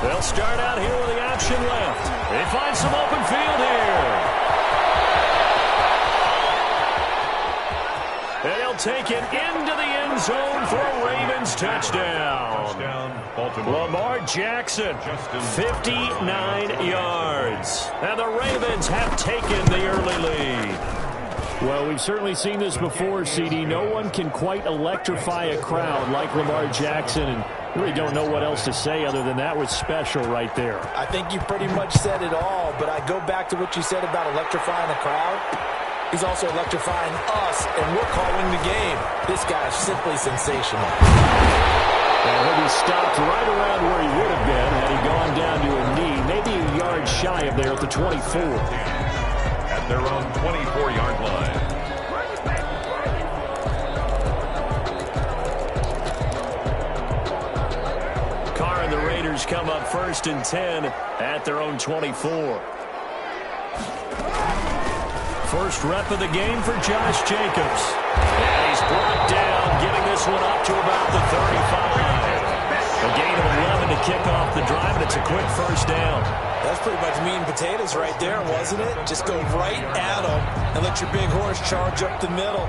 They'll start out here with the option left. They find some open field here. And he'll take it into the end zone for a Ravens touchdown. Lamar Jackson, 59 yards. And the Ravens have taken the early lead. Well, we've certainly seen this before, CD. No one can quite electrify a crowd like Lamar Jackson, and really don't know what else to say other than that was special right there. I think you pretty much said it all, but I go back to what you said about electrifying the crowd. He's also electrifying us, and we're calling the game. This guy's simply sensational. And he'll be stopped right around where he would have been had he gone down to a knee, maybe a yard shy of there at the 24. At their own 24-yard line. Carr and the Raiders come up 1st and 10 at their own 24. First rep of the game for Josh Jacobs. And he's brought down, getting this one up to about the 35. A gain of 11 to kick off the drive, and it's a quick first down. That's pretty much meat and potatoes right there, wasn't it? Just go right at them and let your big horse charge up the middle.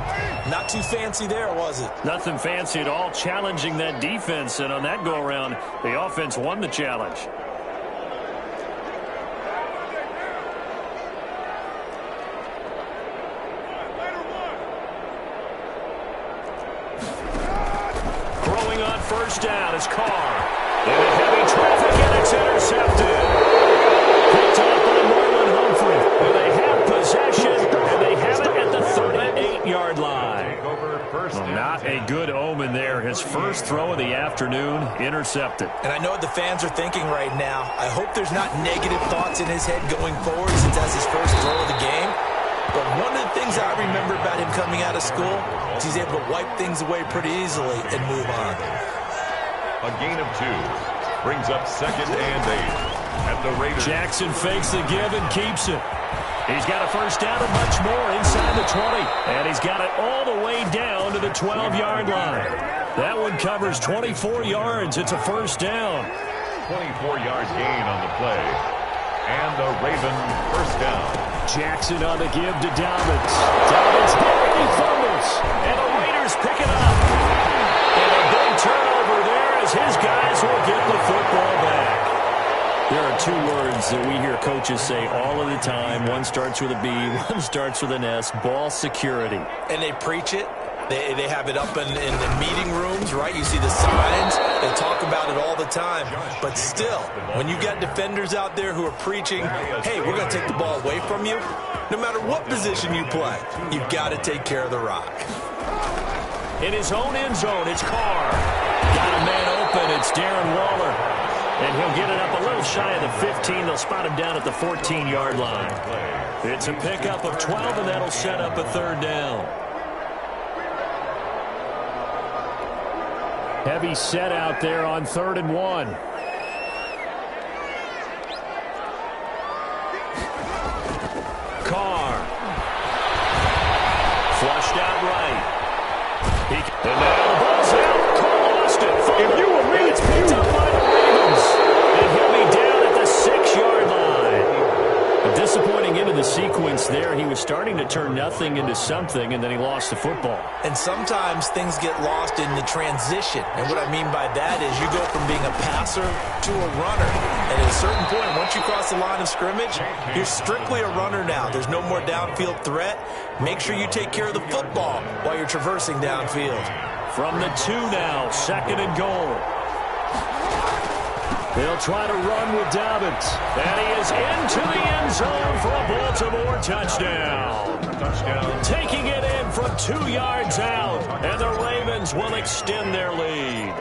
Not too fancy there, was it? Nothing fancy at all, challenging that defense, and on that go-around, the offense won the challenge. Throwing on first down is Carr. In heavy traffic, and it's intercepted. Picked up by Marlon Humphrey. And they have possession, and they have it at the 38-yard line. Well, not a good omen there. His first throw of the afternoon, intercepted. And I know what the fans are thinking right now. I hope there's not negative thoughts in his head going forward since that's his first throw of the game. But one of the things I remember about him coming out of school is he's able to wipe things away pretty easily and move on. A gain of 2 brings up 2nd and 8 at the Raiders. Jackson fakes the give and keeps it. He's got a first down and much more inside the 20. And he's got it all the way down to the 12-yard line. That one covers 24 yards. It's a first down. 24-yard gain on the play. And the Raven first down. Jackson on the give to Dobbins. Dobbins barely fumbles. And the Raiders pick it up. And a big turnover there as his guys will get the football back. There are 2 words that we hear coaches say all of the time. One starts with a B, one starts with an S. Ball security. And they preach it. They have it up in the meeting rooms, right? You see the signs. They talk about it all the time. But still, when you got defenders out there who are preaching, hey, we're going to take the ball away from you, no matter what position you play, you've got to take care of the rock. In his own end zone, it's Carr. Got a man open. It's Darren Waller. And he'll get it up a little shy of the 15. They'll spot him down at the 14-yard line. It's a pickup of 12, and that'll set up a 3rd down. Heavy set out there on 3rd and 1. Carr. Flushed out right. And now the ball's out. Carr lost it. If you were me, it's picked up by the Ravens. And he'll be down at the 6-yard line. A disappointing end of the sequence there. He was starting to turn nothing into something, and then he lost the football. And sometimes things get lost in the transition. And what I mean by that is you go from being a passer to a runner. And at a certain point, once you cross the line of scrimmage, you're strictly a runner now. There's no more downfield threat. Make sure you take care of the football while you're traversing downfield. From the 2 now, 2nd and goal. They'll try to run with Dobbins. And he is into the end zone for a Baltimore touchdown. Taking it in from 2 yards out. And the Ravens will extend their lead.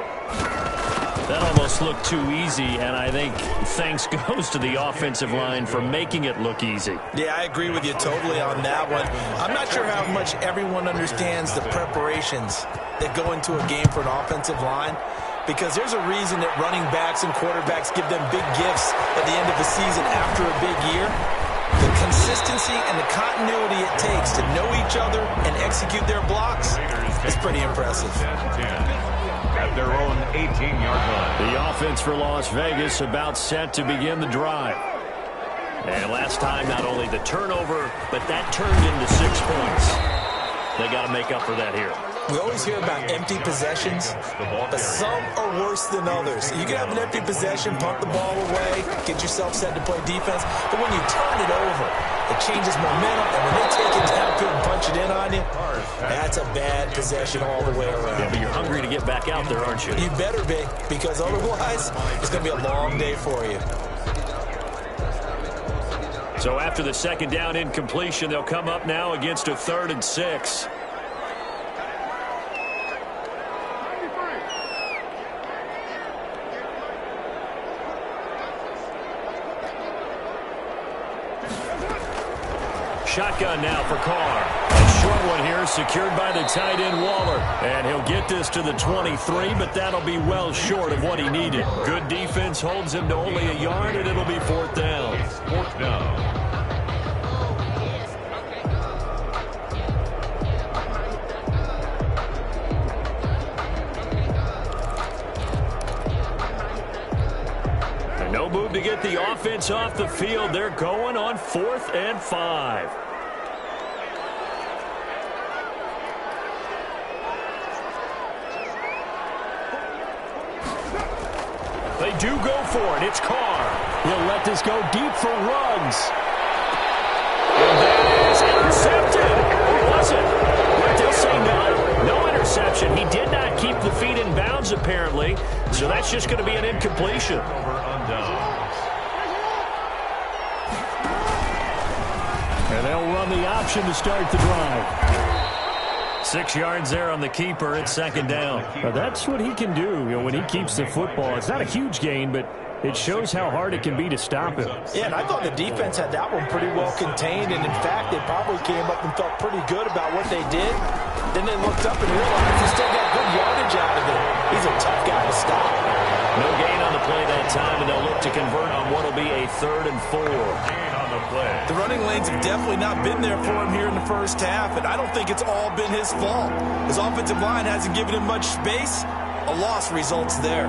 That almost looked too easy, and I think thanks goes to the offensive line for making it look easy. Yeah, I agree with you totally on that one. I'm not sure how much everyone understands the preparations that go into a game for an offensive line, because there's a reason that running backs and quarterbacks give them big gifts at the end of the season after a big year. The consistency and the continuity it takes to know each other and execute their blocks is pretty impressive. At their own 18-yard line. The offense for Las Vegas about set to begin the drive. And last time, not only the turnover, but that turned into 6 points. They got to make up for that here. We always hear about empty possessions, but some are worse than others. You can have an empty possession, punt the ball away, get yourself set to play defense, but when you turn it over, it changes momentum, and when they take it downfield and punch it in on you, that's a bad possession all the way around. Yeah, but you're hungry to get back out there, aren't you? You better be, because otherwise, it's going to be a long day for you. So after the second down incompletion, they'll come up now against a 3rd and 6. Shotgun now for Carr. A short one here, secured by the tight end Waller. And he'll get this to the 23, but that'll be well short of what he needed. Good defense holds him to only a yard, and it'll be 4th down. 4th down. No move to get the offense off the field. They're going on 4th and 5. They do go for it. It's Carr. He'll let this go deep for Ruggs. And that is intercepted. Or was it? But they'll say no. No interception. He did not keep the feet in bounds, apparently. So that's just going to be an incompletion. And they'll run the option to start the drive. 6 yards there on the keeper. It's 2nd down. Now that's what he can do, when he keeps the football. It's not a huge gain, but it shows how hard it can be to stop him. Yeah, and I thought the defense had that one pretty well contained, and in fact, they probably came up and felt pretty good about what they did. Then they looked up and realized he still got good yardage out of it. He's a tough guy to stop. No gain on the play that time, and they'll look to convert on what will be a 3rd and 4. The running lanes have definitely not been there for him here in the first half, and I don't think it's all been his fault. His offensive line hasn't given him much space. A loss results there.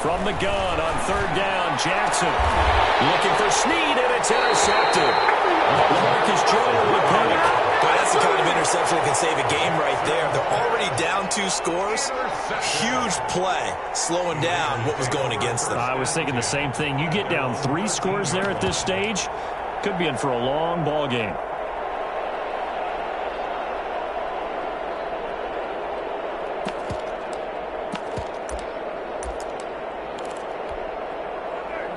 From the gun on 3rd down, Jackson looking for Snead, and it's intercepted. Marcus Joyner with a pick. But that's the kind of interception that can save a game right there. They're already down 2 scores. Huge play, slowing down what was going against them. I was thinking the same thing. You get down 3 scores there at this stage, could be in for a long ball game.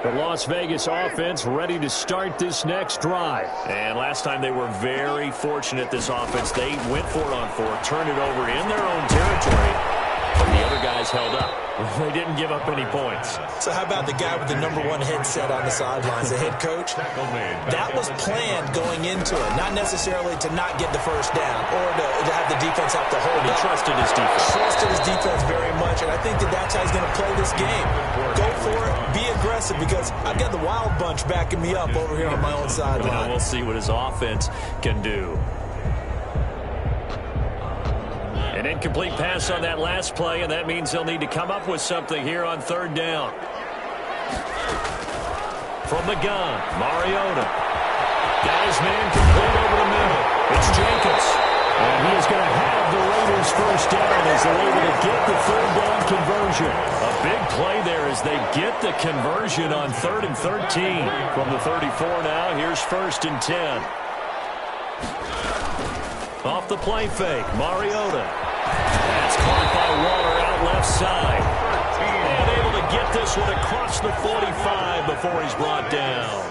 The Las Vegas offense ready to start this next drive. And last time they were very fortunate, this offense. They went for it on 4th, turned it over in their own territory, but the other guys held up. They didn't give up any points. So how about the guy with the #1 headset on the sidelines, the head coach? That was planned going into it, not necessarily to not get the first down or to have the defense have to hold He up. trusted his defense. Trusted his defense very much, and I think that's how he's going to play this game. Go for it, be aggressive, because I've got the wild bunch backing me up over here on my own sideline. Well, we'll see what his offense can do. An incomplete pass on that last play, and that means they'll need to come up with something here on 3rd down. From the gun, Mariota. Got his man complete over the middle. It's Jenkins. And he is going to have the Raiders first down as they're able to get the 3rd down conversion. A big play there as they get the conversion on 3rd and 13. From the 34 now, here's 1st and 10. Off the play fake, Mariota. That's caught by Waller out left side. And able to get this one across the 45 before he's brought down.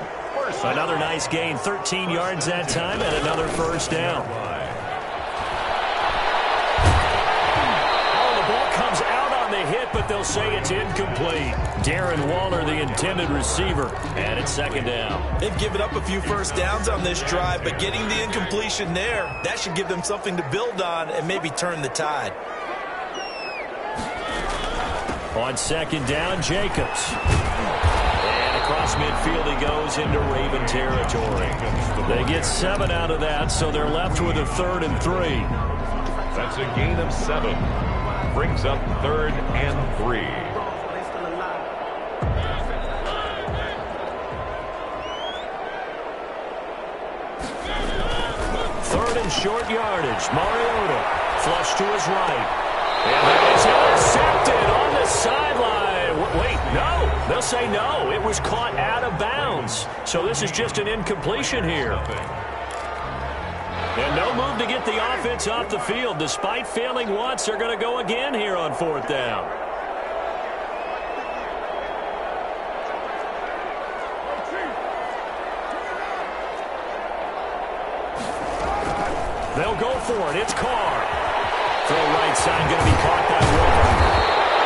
Another nice gain, 13 yards that time, and another first down. Oh, the ball comes out on the hit it, but they'll say it's incomplete. Darren Waller, the intended receiver, and it's second down. They've given up a few first downs on this drive, but getting the incompletion there, that should give them something to build on and maybe turn the tide. On second down, Jacobs. And across midfield he goes into Raven territory. They get 7 out of that, so they're left with a 3rd and 3. That's a gain of 7. Brings up 3rd and 3. Third and short yardage. Mariota flush to his right. And that is intercepted on the sideline. Wait, no. They'll say no. It was caught out of bounds. So this is just an incompletion here. And no move to get the offense off the field. Despite failing once, they're going to go again here on 4th down. They'll go for it. It's Carr. Throw right side going to be caught by Wilbur.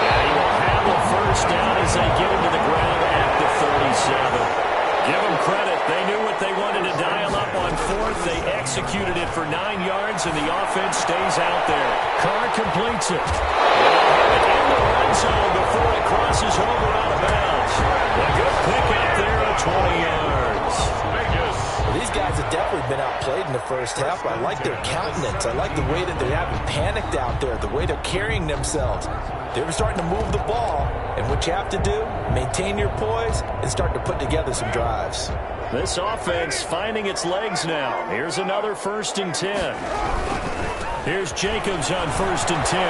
And he will have a first down as they get him to the ground at the 37. Give them credit. They knew what they wanted to dial up on 4th. They executed it for 9 yards, and the offense stays out there. Carr completes it. They'll have it in the red zone before it crosses over out of bounds. A good pick out there at 20 yards. Well, these guys have definitely been outplayed in the first half. I like their countenance. I like the way that they haven't panicked out there, the way they're carrying themselves. They were starting to move the ball, and what you have to do, maintain your poise and start to put together some drives. This offense finding its legs now. Here's another 1st and 10. Here's Jacobs on 1st and 10.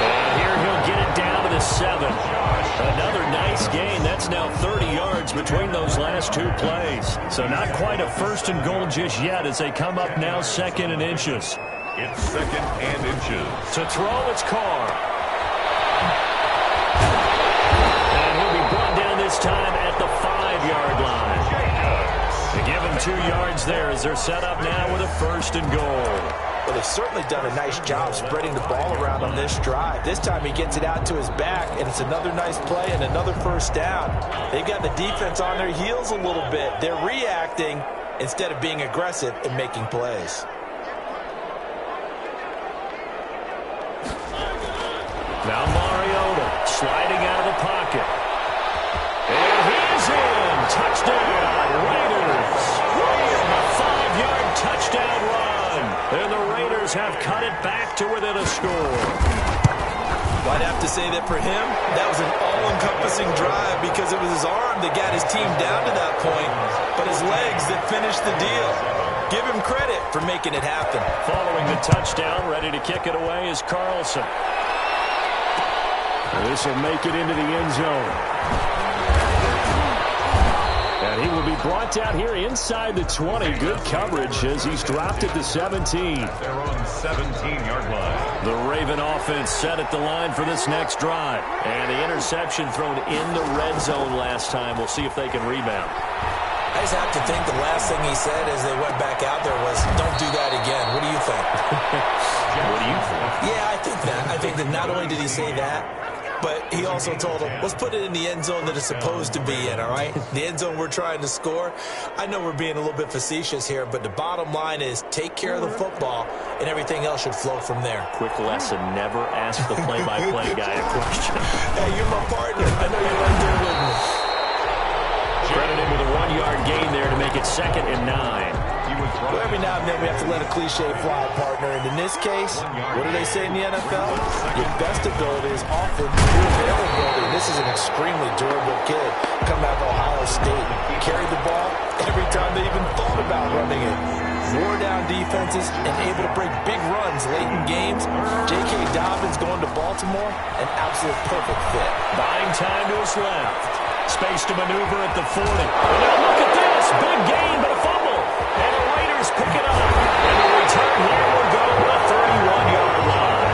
And here he'll get it down to the 7. Another nice gain. That's now 30 yards between those last 2 plays. So not quite a 1st and goal just yet as they come up now 2nd and inches. It's 2nd and inches. To throw, it's Carr. And he'll be brought down this time at the 5-yard line. They give him 2 yards there as they're set up now with a 1st and goal. Well, they've certainly done a nice job spreading the ball around on this drive. This time he gets it out to his back, and it's another nice play and another first down. They've got the defense on their heels a little bit. They're reacting instead of being aggressive and making plays. Now Mariota sliding out of the pocket. And he's in. Touchdown, Raiders. A 5-yard touchdown run. And the Raiders have cut it back to within a score. I'd have to say that for him, that was an all-encompassing drive because it was his arm that got his team down to that point, but his legs that finished the deal. Give him credit for making it happen. Following the touchdown, ready to kick it away is Carlson. This will make it into the end zone. And he will be brought down here inside the 20. Good coverage as he's dropped at the 17. They're on 17-yard line. The Raven offense set at the line for this next drive. And the interception thrown in the red zone last time. We'll see if they can rebound. I just have to think the last thing he said as they went back out there was, don't do that again. What do you think? What do you think? Yeah, I think that. I think that not only did he say that, but he also told them, let's put it in the end zone that it's supposed to be in, all right? The end zone we're trying to score. I know we're being a little bit facetious here, but the bottom line is take care of the football, and everything else should flow from there. Quick lesson, never ask the play-by-play guy a question. Hey, you're my partner. I know you're right there with me. Credited with a 1-yard gain there to make it 2nd and 9. Well, every now and then we have to let a cliche fly, partner. And in this case, what do they say in the NFL? Your best ability is often your availability. This is an extremely durable kid coming out of Ohio State. Carried the ball every time they even thought about running it. Wore down defenses and able to break big runs late in games. J.K. Dobbins going to Baltimore, an absolute perfect fit. Buying time to his left. Space to maneuver at the 40. And now look at this. Big gain, but a fumble. And the Raiders pick it up. And the return here will go to the 31-yard line.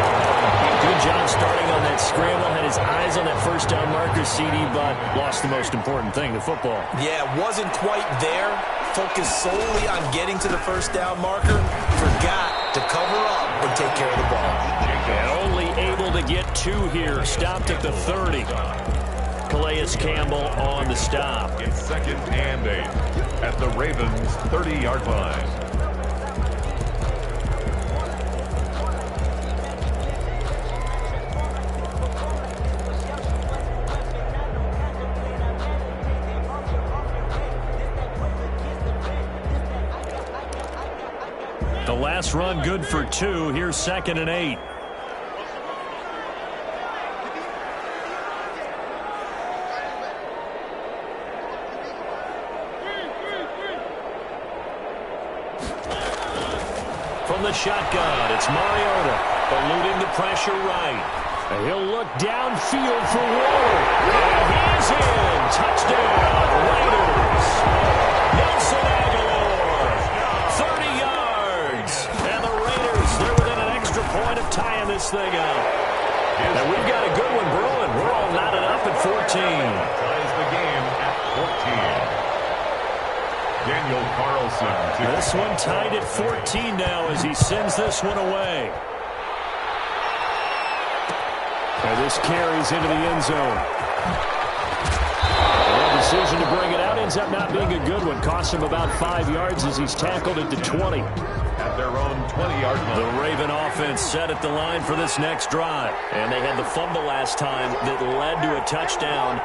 Good job starting on that scramble. Had his eyes on that first down marker, CD, but lost the most important thing, the football. Yeah, wasn't quite there. Focused solely on getting to the first down marker. Forgot to cover up and take care of the ball. And only able to get 2 here. Stopped at the 30. Calais Campbell on the stop. It's 2nd and 8 at the Ravens' 30-yard line. The last run good for 2. Here's 2nd and 8. From the shotgun, it's Mariota, eluding the pressure right. And he'll look downfield for Waller. And he's in. Touchdown, Raiders. Nelson Aguilar, 30 yards. And the Raiders, they're within an extra point of tying this thing up. And we've got a good one brewing. We're all knotted up at 14. Ties the game at 14. Daniel Carlson. This one tied at 14 now as he sends this one away. And this carries into the end zone. The decision to bring it out ends up not being a good one. Costs him about 5 yards as he's tackled at the 20. At their own 20-yard line. The Raven offense set at the line for this next drive. And they had the fumble last time that led to a touchdown.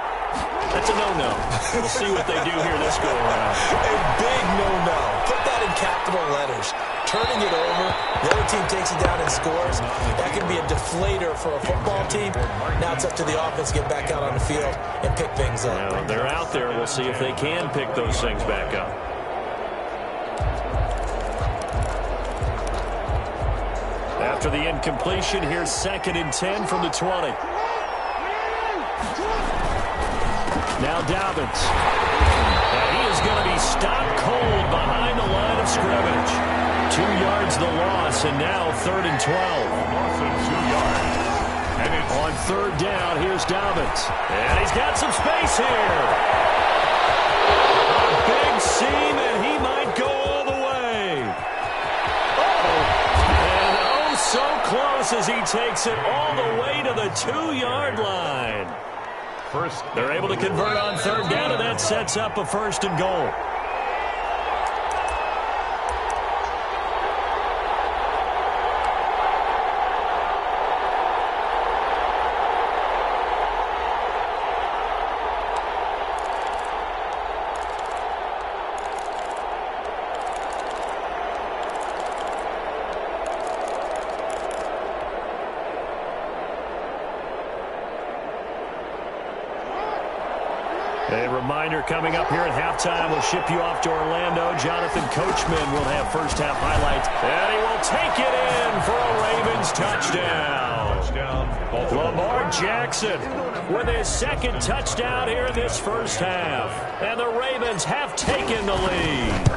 That's a no-no. We'll see what they do here this go-around. A big no-no. Put that in capital letters. Turning it over, the other team takes it down and scores. That can be a deflator for a football team. Now it's up to the offense to get back out on the field and pick things up. Now, they're out there. We'll see if they can pick those things back up. After the incompletion, here's 2nd and 10 from the 20. Now Dobbins. And he is going to be stopped cold behind the line of scrimmage. 2 yards the loss, and now 3rd and 12. Loss of 2 yards. And it's on 3rd down, here's Dobbins. And he's got some space here. A big seam, and he might go all the way. And oh, so close as he takes it all the way to the 2-yard line. They're able to convert on 3rd down, and that sets up a 1st and goal. A reminder coming up here at halftime. We'll ship you off to Orlando. Jonathan Coachman will have first-half highlights. And he will take it in for a Ravens touchdown. Lamar Jackson with his 2nd touchdown here in this first half. And the Ravens have taken the lead.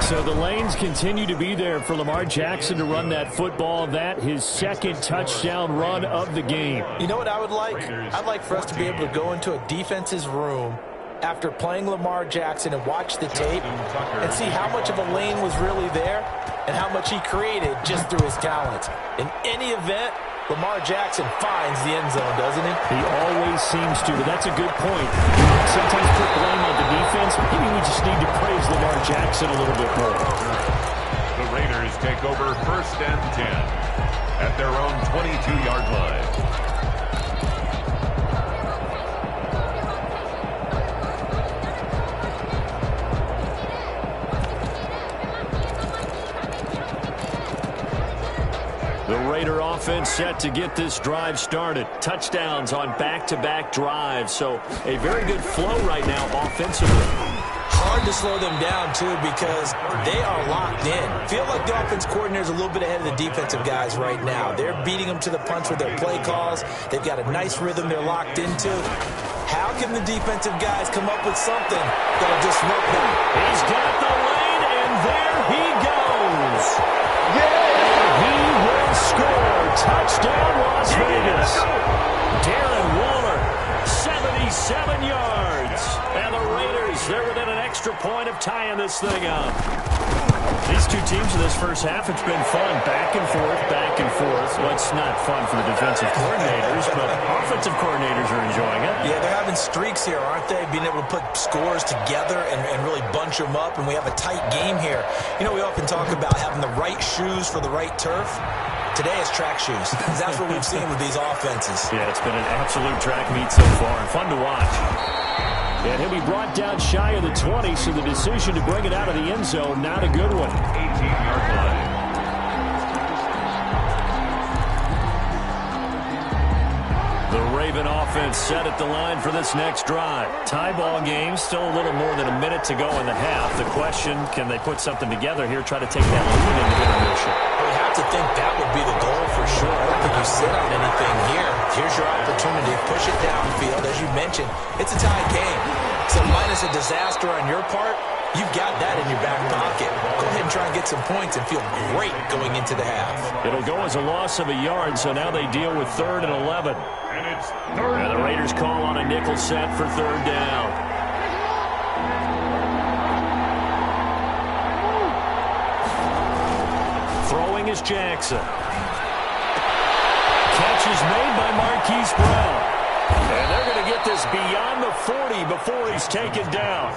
So the lanes continue to be there for Lamar Jackson to run that football. That his 2nd touchdown run of the game. You know what I would like? I'd like for us to be able to go into a defense's room after playing Lamar Jackson and watch the tape and see how much of a lane was really there and how much he created just through his talents. In any event, Lamar Jackson finds the end zone, doesn't he? He always seems to, but that's a good point. Sometimes put blame on the defense. Maybe we just need to praise Lamar Jackson a little bit more. The Raiders take over 1st and 10 at their own 22-yard line. The Raider offense set to get this drive started. Touchdowns on back-to-back drives. So a very good flow right now offensively. Hard to slow them down, too, because they are locked in. Feel like the offense coordinator is a little bit ahead of the defensive guys right now. They're beating them to the punch with their play calls. They've got a nice rhythm they're locked into. How can the defensive guys come up with something that'll disrupt them? He's got the lane, and there he goes. He will score. Touchdown, Las Vegas. Darren Waller, 77 yards. And the Raiders, they're within an extra point of tying this thing up. He's these two teams in this first half, it's been fun. Back and forth, back and forth. Well, it's not fun for the defensive coordinators, but offensive coordinators are enjoying it. Yeah, they're having streaks here, aren't they? Being able to put scores together and really bunch them up, and we have a tight game here. You know, we often talk about having the right shoes for the right turf. Today is track shoes. That's what we've seen with these offenses. Yeah, it's been an absolute track meet so far, and fun to watch. And he'll be brought down shy of the 20, so the decision to bring it out of the end zone, not a good one. 18-yard line. The Raven offense set at the line for this next drive. Tie ball game, still a little more than a minute to go in the half. The question, can they put something together here, try to take that lead into intermission? We have to think that would be the goal for sure. I don't think you sit on anything here. Here's your opportunity. Push it downfield. As you mentioned, it's a tied game. So minus a disaster on your part, you've got that in your back pocket. Go ahead and try and get some points and feel great going into the half. It'll go as a loss of a yard, so now they deal with 3rd and 11. And it's third. And the Raiders call on a nickel set for 3rd down. Throwing is Jackson. Catch is made by Marquise Brown. And they're going to get this beyond the 40 before he's taken down.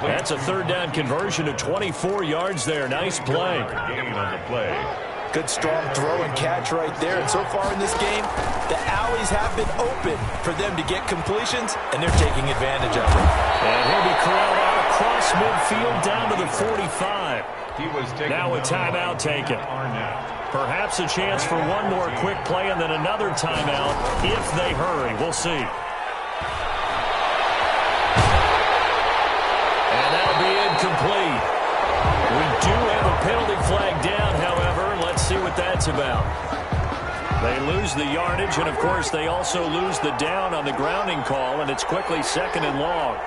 That's a 3rd down conversion of 24 yards there. Nice play. Gain on the play. Good strong throw and catch right there. And so far in this game, the alleys have been open for them to get completions, and they're taking advantage of it. And he'll be corralled out across midfield down to the 45. He was taken Now a timeout taken. Perhaps a chance for one more quick play and then another timeout if they hurry. We'll see. And that'll be incomplete. We do have a penalty flag down, however. Let's see what that's about. They lose the yardage, and, of course, they also lose the down on the grounding call, and it's quickly 2nd and long.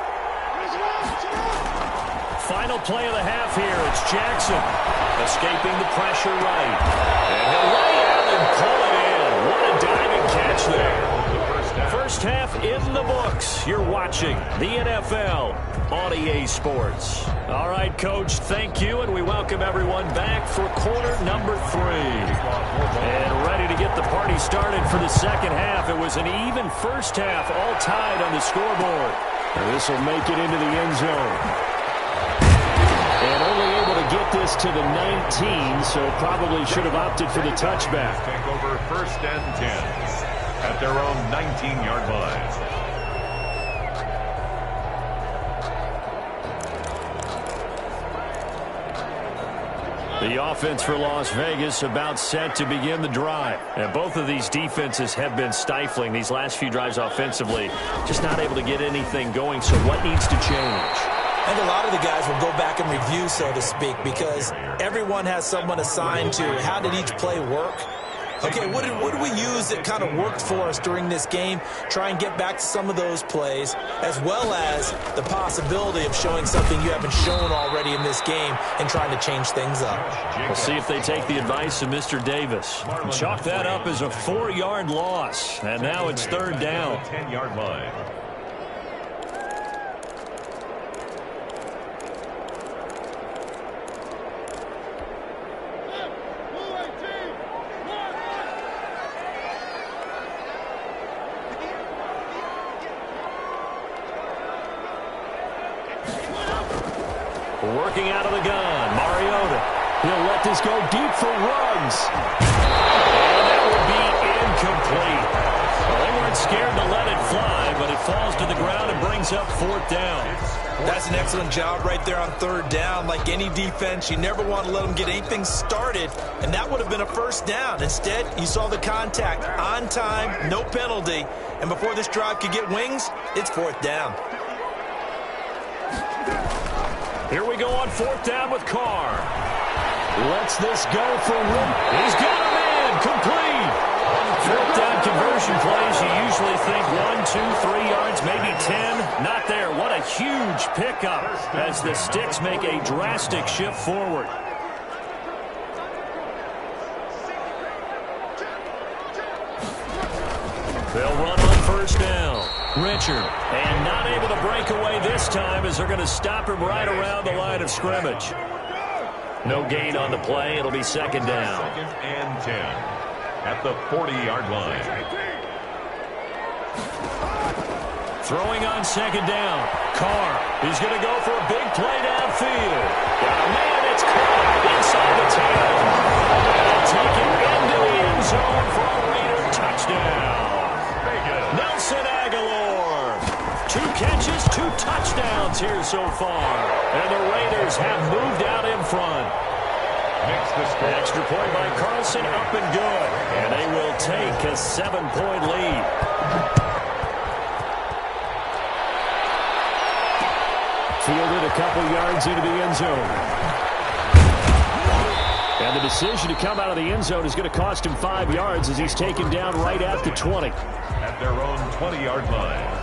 Final play of the half here. It's Jackson escaping the pressure right. And he'll lay out and pull it in. What a diving catch there. First half in the books. You're watching the NFL on EA Sports. All right, Coach, thank you, and we welcome everyone back for quarter number 3. And ready to get the party started for the second half. It was an even first half, all tied on the scoreboard. And this will make it into the end zone. And only able to get this to the 19, so probably should have opted for the touchback. Take over 1st and 10 at their own 19-yard line. The offense for Las Vegas about set to begin the drive. And both of these defenses have been stifling these last few drives offensively. Just not able to get anything going, so what needs to change? I think a lot of the guys will go back and review, so to speak, because everyone has someone assigned to how did each play work. Okay, what did we use that kind of worked for us during this game? Try and get back to some of those plays, as well as the possibility of showing something you haven't shown already in this game and trying to change things up. We'll see if they take the advice of Mr. Davis. Chalk that up as a 4-yard loss, and now it's 3rd down. 10-yard line. Working out of the gun, Mariota. He'll let this go deep for Ruggs. And that will be incomplete. Well, they weren't scared to let it fly, but it falls to the ground and brings up 4th down. That's an excellent job right there on 3rd down. Like any defense, you never want to let them get anything started, and that would have been a 1st down. Instead, you saw the contact on time, no penalty, and before this drive could get wings, it's 4th down. Here we go on 4th down with Carr. Lets this go for Root. He's got a man, complete. 4th down conversion plays, you usually think 1, 2, 3 yards, maybe 10. Not there. What a huge pickup as the Sticks make a drastic shift forward. They'll run on 1st down. Richard, and not able to break away this time as they're going to stop him right around the line of scrimmage. No gain on the play. It'll be second down. Second and 10 at the 40-yard line. Throwing on second down. Carr. He's going to go for a big play downfield. Got a man. It's caught inside the 10. Take it into the end zone for a Raider touchdown. Nelson Aguilar. 2 catches, 2 touchdowns here so far. And the Raiders have moved out in front. Extra point by Carlson, up and good. And they will take a 7-point lead. Fielded a couple yards into the end zone. And the decision to come out of the end zone is going to cost him 5 yards as he's taken down right at the 20. At their own 20-yard line.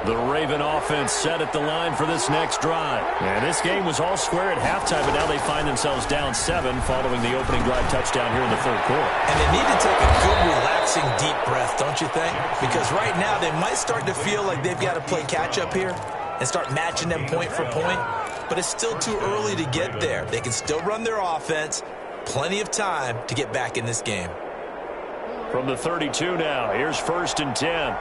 The Raven offense set at the line for this next drive. And this game was all square at halftime, but now they find themselves down 7 following the opening drive touchdown here in the third quarter. And they need to take a good, relaxing, deep breath, don't you think? Because right now they might start to feel like they've got to play catch-up here and start matching them point for point. But it's still too early to get there. They can still run their offense. Plenty of time to get back in this game. From the 32 now, here's 1st and 10.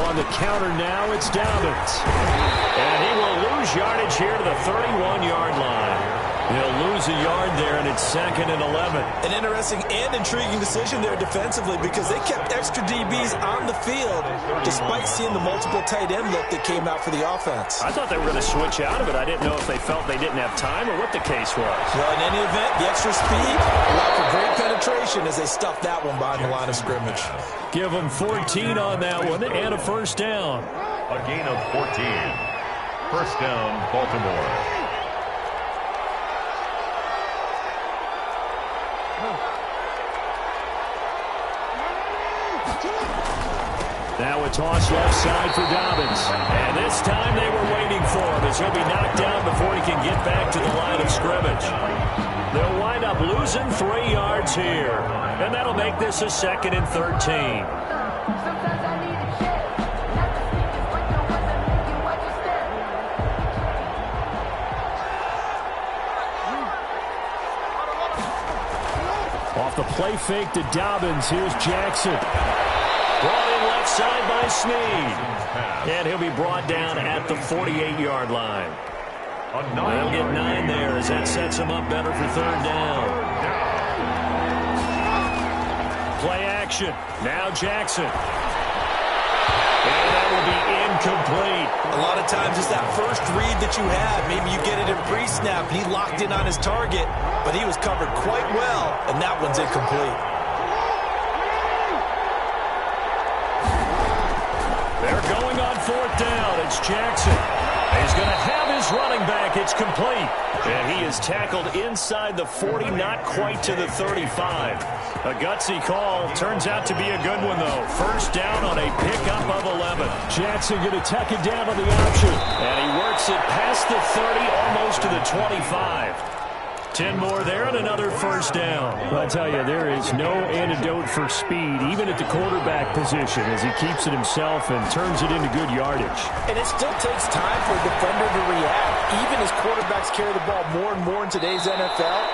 On the counter now, it's Dobbins. And he will lose yardage here to the 31-yard line. He'll lose a yard there, and it's 2nd and 11. An interesting and intriguing decision there defensively because they kept extra DBs on the field despite seeing the multiple tight end look that came out for the offense. I thought they were going to switch out of it. I didn't know if they felt they didn't have time or what the case was. Well, in any event, the extra speed allowed for great penetration as they stuffed that one behind the line of scrimmage. Give them 14 on that one and a 1st down. A gain of 14. 1st down, Baltimore. Now a toss left side for Dobbins. And this time they were waiting for him as he'll be knocked down before he can get back to the line of scrimmage. They'll wind up losing 3 yards here. And that'll make this a 2nd and 13. Off the play fake to Dobbins, here's Jackson. Brought in left side by Snead. And he'll be brought down at the 48-yard line. They'll get 9 there as that sets him up better for 3rd down. Play action. Now Jackson. And that will be incomplete. A lot of times it's that first read that you have. Maybe you get it in pre-snap. He locked in on his target, but he was covered quite well, and that one's incomplete. They're going on 4th down. It's Jackson. He's going to have his running back. It's complete. And he is tackled inside the 40, not quite to the 35. A gutsy call. Turns out to be a good one, though. 1st down on a pickup of 11. Jackson going to tuck it down on the option. And he works it past the 30, almost to the 25. 10 more there and another 1st down. Well, I tell you, there is no antidote for speed, even at the quarterback position, as he keeps it himself and turns it into good yardage. And it still takes time for a defender to react. Even as quarterbacks carry the ball more and more in today's NFL,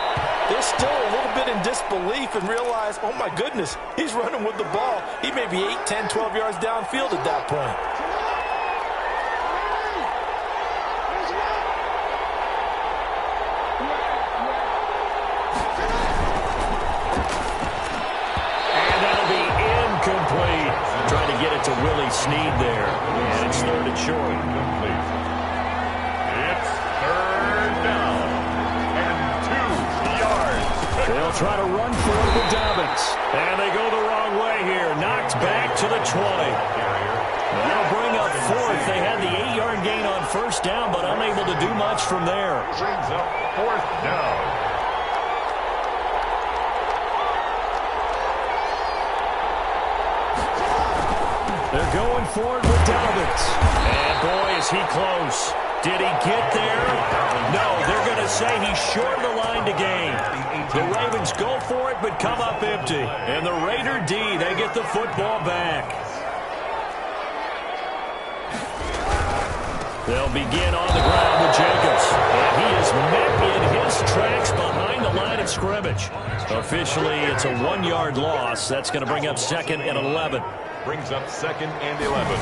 they're still a little bit in disbelief and realize, oh my goodness, he's running with the ball. He may be 8, 10, 12 yards downfield at that point. Trying to get it to Willie Snead there. And it's 3rd and short. It's 3rd down and 2 yards. They'll try to run for it with Dobbins. And they go the wrong way here. Knocked back to the 20. That'll bring up 4th. They had the 8-yard gain on 1st down, but unable to do much from there. Brings up 4th down. They're going for it with Dobbins. And boy, is he close. Did he get there? No, they're going to say he's short of the line to gain. The Ravens go for it, but come up empty. And the Raider D, they get the football back. They'll begin on the ground with Jacobs. And he is met in his tracks behind the line of scrimmage. Officially, it's a 1-yard loss. That's going to bring up 2nd and 11. Brings up 2nd and 11.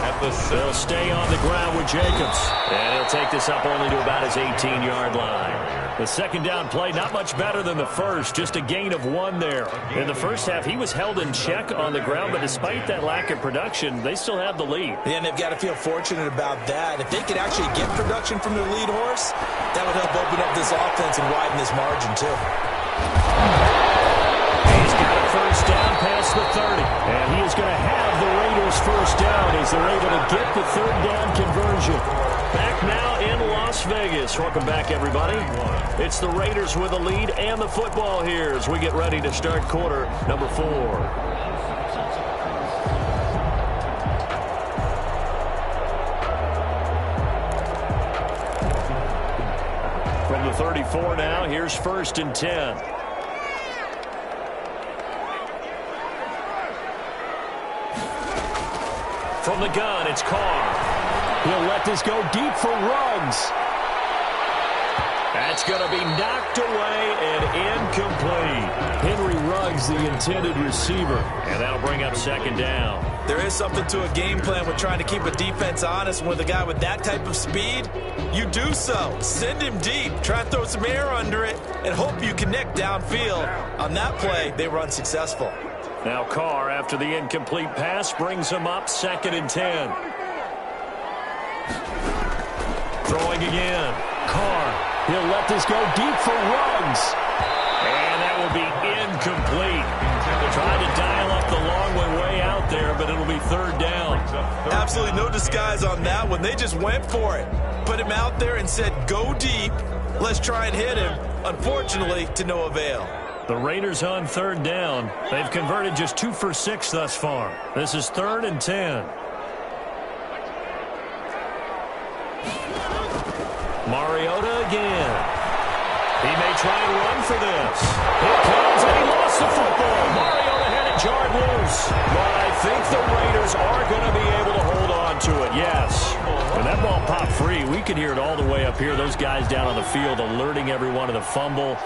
At the They'll stay on the ground with Jacobs. And he'll take this up only to about his 18-yard line. The second down play, not much better than the first. Just a gain of 1 there. In the first half, he was held in check on the ground, but despite that lack of production, they still have the lead. Yeah, and they've got to feel fortunate about that. If they could actually get production from their lead horse, that would help open up this offense and widen this margin, too. He's got a first down past the 30. And he is going to have the Raiders first down as they're able to get the third down conversion. Back now in Las Vegas. Welcome back, everybody. It's the Raiders with the lead and the football here as we get ready to start quarter number 4. From the 34 now, here's 1st and 10. From the gun, it's Carr. He'll let this go deep for Ruggs. That's going to be knocked away and incomplete. Henry Ruggs, the intended receiver. And that'll bring up 2nd down. There is something to a game plan with trying to keep a defense honest. With a guy with that type of speed, you do so. Send him deep. Try and throw some air under it and hope you connect downfield. On that play, they were unsuccessful. Now Carr, after the incomplete pass, brings him up 2nd and 10. Throwing again. Carr. He'll let this go deep for Ruggs. And that will be incomplete. Trying to dial up the long way out there, but it'll be 3rd down. Absolutely no disguise on that one. They just went for it. Put him out there and said, go deep. Let's try and hit him. Unfortunately, to no avail. The Raiders on 3rd down. They've converted just 2 for 6 thus far. This is 3rd and 10. Mariota again. He may try and run for this. Here comes, and he lost the football. Mariota had it jarred loose. But I think the Raiders are going to be able to hold on to it, yes. When that ball popped free, we could hear it all the way up here. Those guys down on the field alerting everyone of the fumble.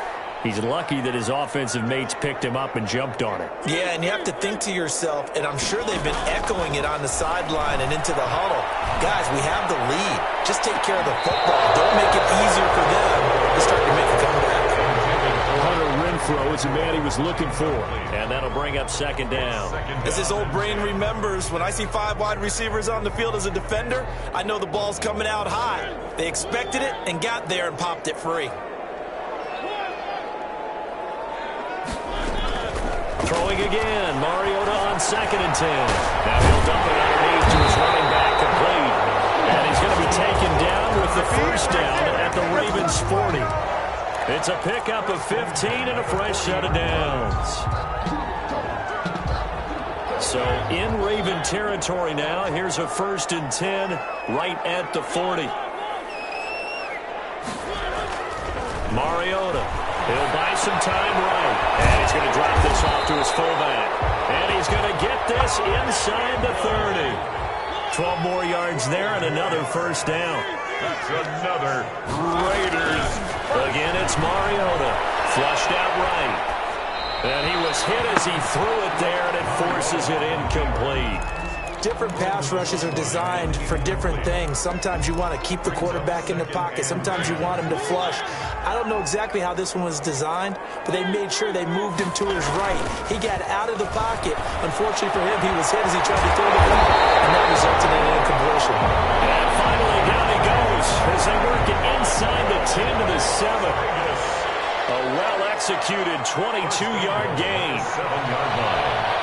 He's lucky that his offensive mates picked him up and jumped on it. Yeah, and you have to think to yourself, and I'm sure they've been echoing it on the sideline and into the huddle. Guys, we have the lead. Just take care of the football. Don't make it easier for them to start to make a comeback. Hunter Renfrow is the man he was looking for. And that'll bring up 2nd down. As his old brain remembers, when I see 5 wide receivers on the field as a defender, I know the ball's coming out high. They expected it and got there and popped it free. Throwing again. Mariota on 2nd and 10. Now he'll dump it underneath to his running back complete. And he's going to be taken down with the first down at the Ravens 40. It's a pickup of 15 and a fresh set of downs. So in Raven territory now. Here's a 1st and 10 right at the 40. Mariota. He'll buy some time right. And he's going to drop this off to his fullback. And he's going to get this inside the 30. 12 more yards there and another first down. That's another Raiders. Again, it's Mariota. Flushed out right. And he was hit as he threw it there, and it forces it incomplete. Different pass rushes are designed for different things. Sometimes you want to keep the quarterback in the pocket. Sometimes you want him to flush. I don't know exactly how this one was designed, but they made sure they moved him to his right. He got out of the pocket. Unfortunately for him, he was hit as he tried to throw the ball, and that resulted in an incompletion. And finally, down he goes as they work it inside the 10 to the 7. A well-executed 22-yard gain. 7-yard line.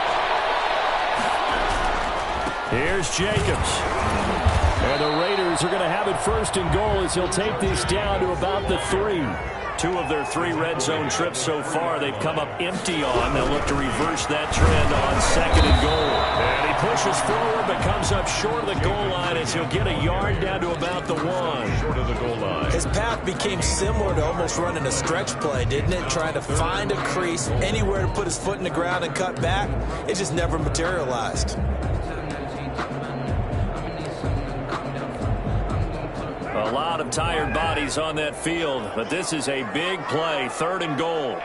Here's Jacobs. And the Raiders are going to have it 1st and goal as he'll take this down to about the 3. 2 of their 3 red zone trips so far they've come up empty on. They'll look to reverse that trend on 2nd and goal. And he pushes forward but comes comes up short of the goal line as he'll get a yard down to about the 1. Short of the goal line. His path became similar to almost running a stretch play, didn't it? Trying to find a crease, anywhere to put his foot in the ground and cut back. It just never materialized. A lot of tired bodies on that field, but this is a big play, 3rd and goal.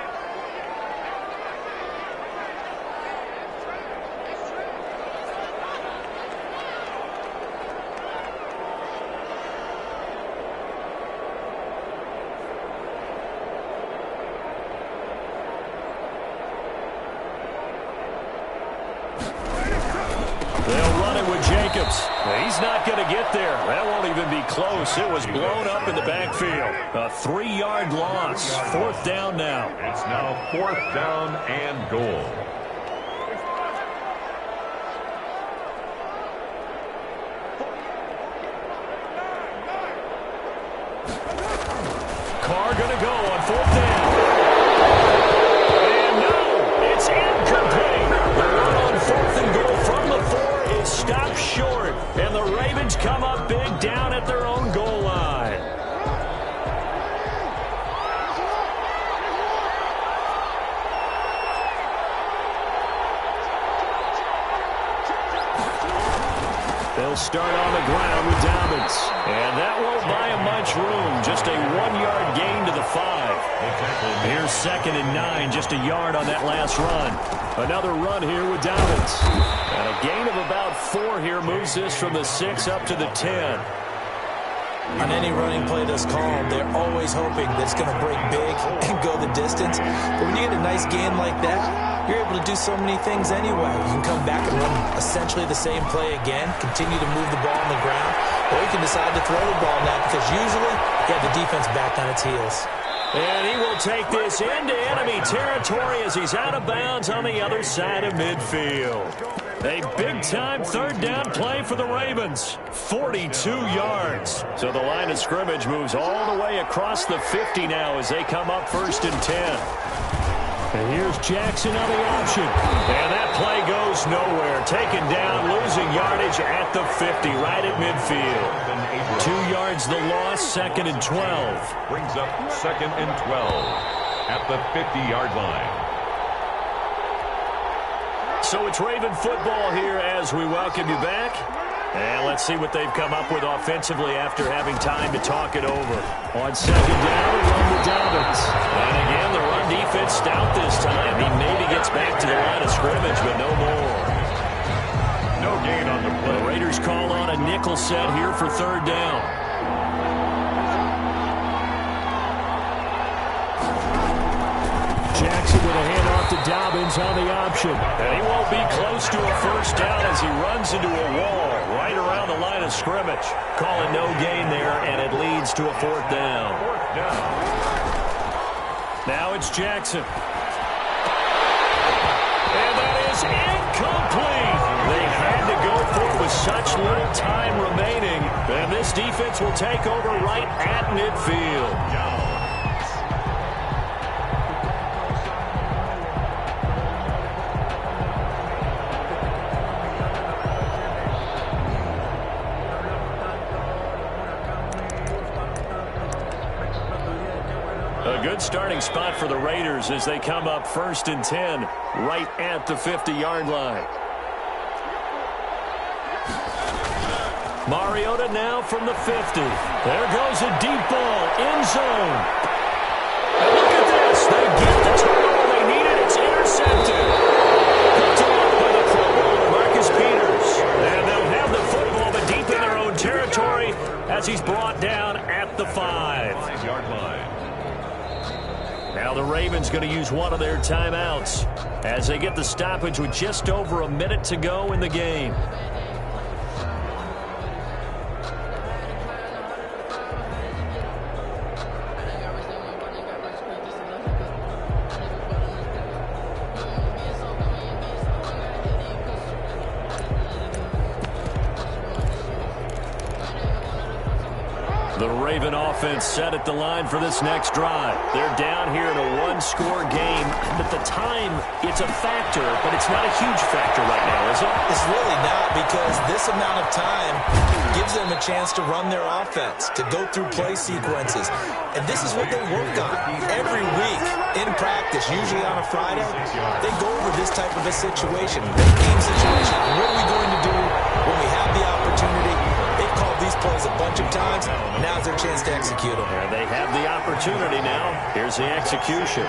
He's not going to get there. That won't even be close. It was blown up in the backfield. A 3-yard loss. 4th down now. It's now 4th down and goal. Carr going to go on 4th down. And no, it's incomplete. The run on 4th and goal from the 4 is stopped short. And the Ravens come up big down at their own goal line. They'll start on the ground with Dobbins. And that won't buy him much room. Just a 1-yard gain to the 5. Here's 2nd and 9. Just a yard on that last run. Another run here with Dobbins. And a gain of about 4 here moves this from the 6 up to the 10. On any running play that's called, they're always hoping that it's going to break big and go the distance. But when you get a nice gain like that, you're able to do so many things anyway. You can come back and run essentially the same play again, continue to move the ball on the ground, or you can decide to throw the ball now because usually you have the defense back on its heels. And he will take this into enemy territory as he's out of bounds on the other side of midfield. A big-time 3rd down play for the Ravens. 42 yards. So the line of scrimmage moves all the way across the 50 now as they come up 1st and 10. And here's Jackson on the option. And that play goes nowhere. Taken down, losing yardage at the 50, right at midfield. 2 yards the loss, 2nd and 12. Brings up 2nd and 12 at the 50-yard line. So it's Raven football here as we welcome you back. And let's see what they've come up with offensively after having time to talk it over. On 2nd down, a run with Dobbins. And again, the run defense stout this time. He maybe gets back to the line of scrimmage, but no more. No gain on the play. The Raiders call on a nickel set here for 3rd down. Jackson with a handoff to Dobbins on the option. And he won't be close to a 1st down as he runs into a wall right around the line of scrimmage. Calling no gain there, and it leads to a 4th down. 4th down. Now it's Jackson. And that is incomplete. They had to go for it with such little time remaining. And this defense will take over right at midfield. A good starting spot for the Raiders as they come up 1st and 10 right at the 50-yard line. Mariota now from the 50. There goes a deep ball, end zone. And look at this. They get the turnover they needed. It's intercepted. Picked off by the Pro Bowler, Marcus Peters. And they'll have the football, but deep in their own territory as he's brought down at the 5. 5-yard line. Now the Ravens going to use one of their timeouts as they get the stoppage with just over a minute to go in the game. The Raven offense set at the line for this next drive. They're down here in a 1-score game, but the time, it's a factor, but it's not a huge factor right now, is up? It's really not, because this amount of time gives them a chance to run their offense, to go through play sequences. And this is what they work on every week in practice, usually on a Friday. They go over this type of a situation, big game situation. What are we going to do when we have the opportunity? They've called these plays a bunch of times. Now's their chance to execute them. Yeah, they have the opportunity now. Here's the execution.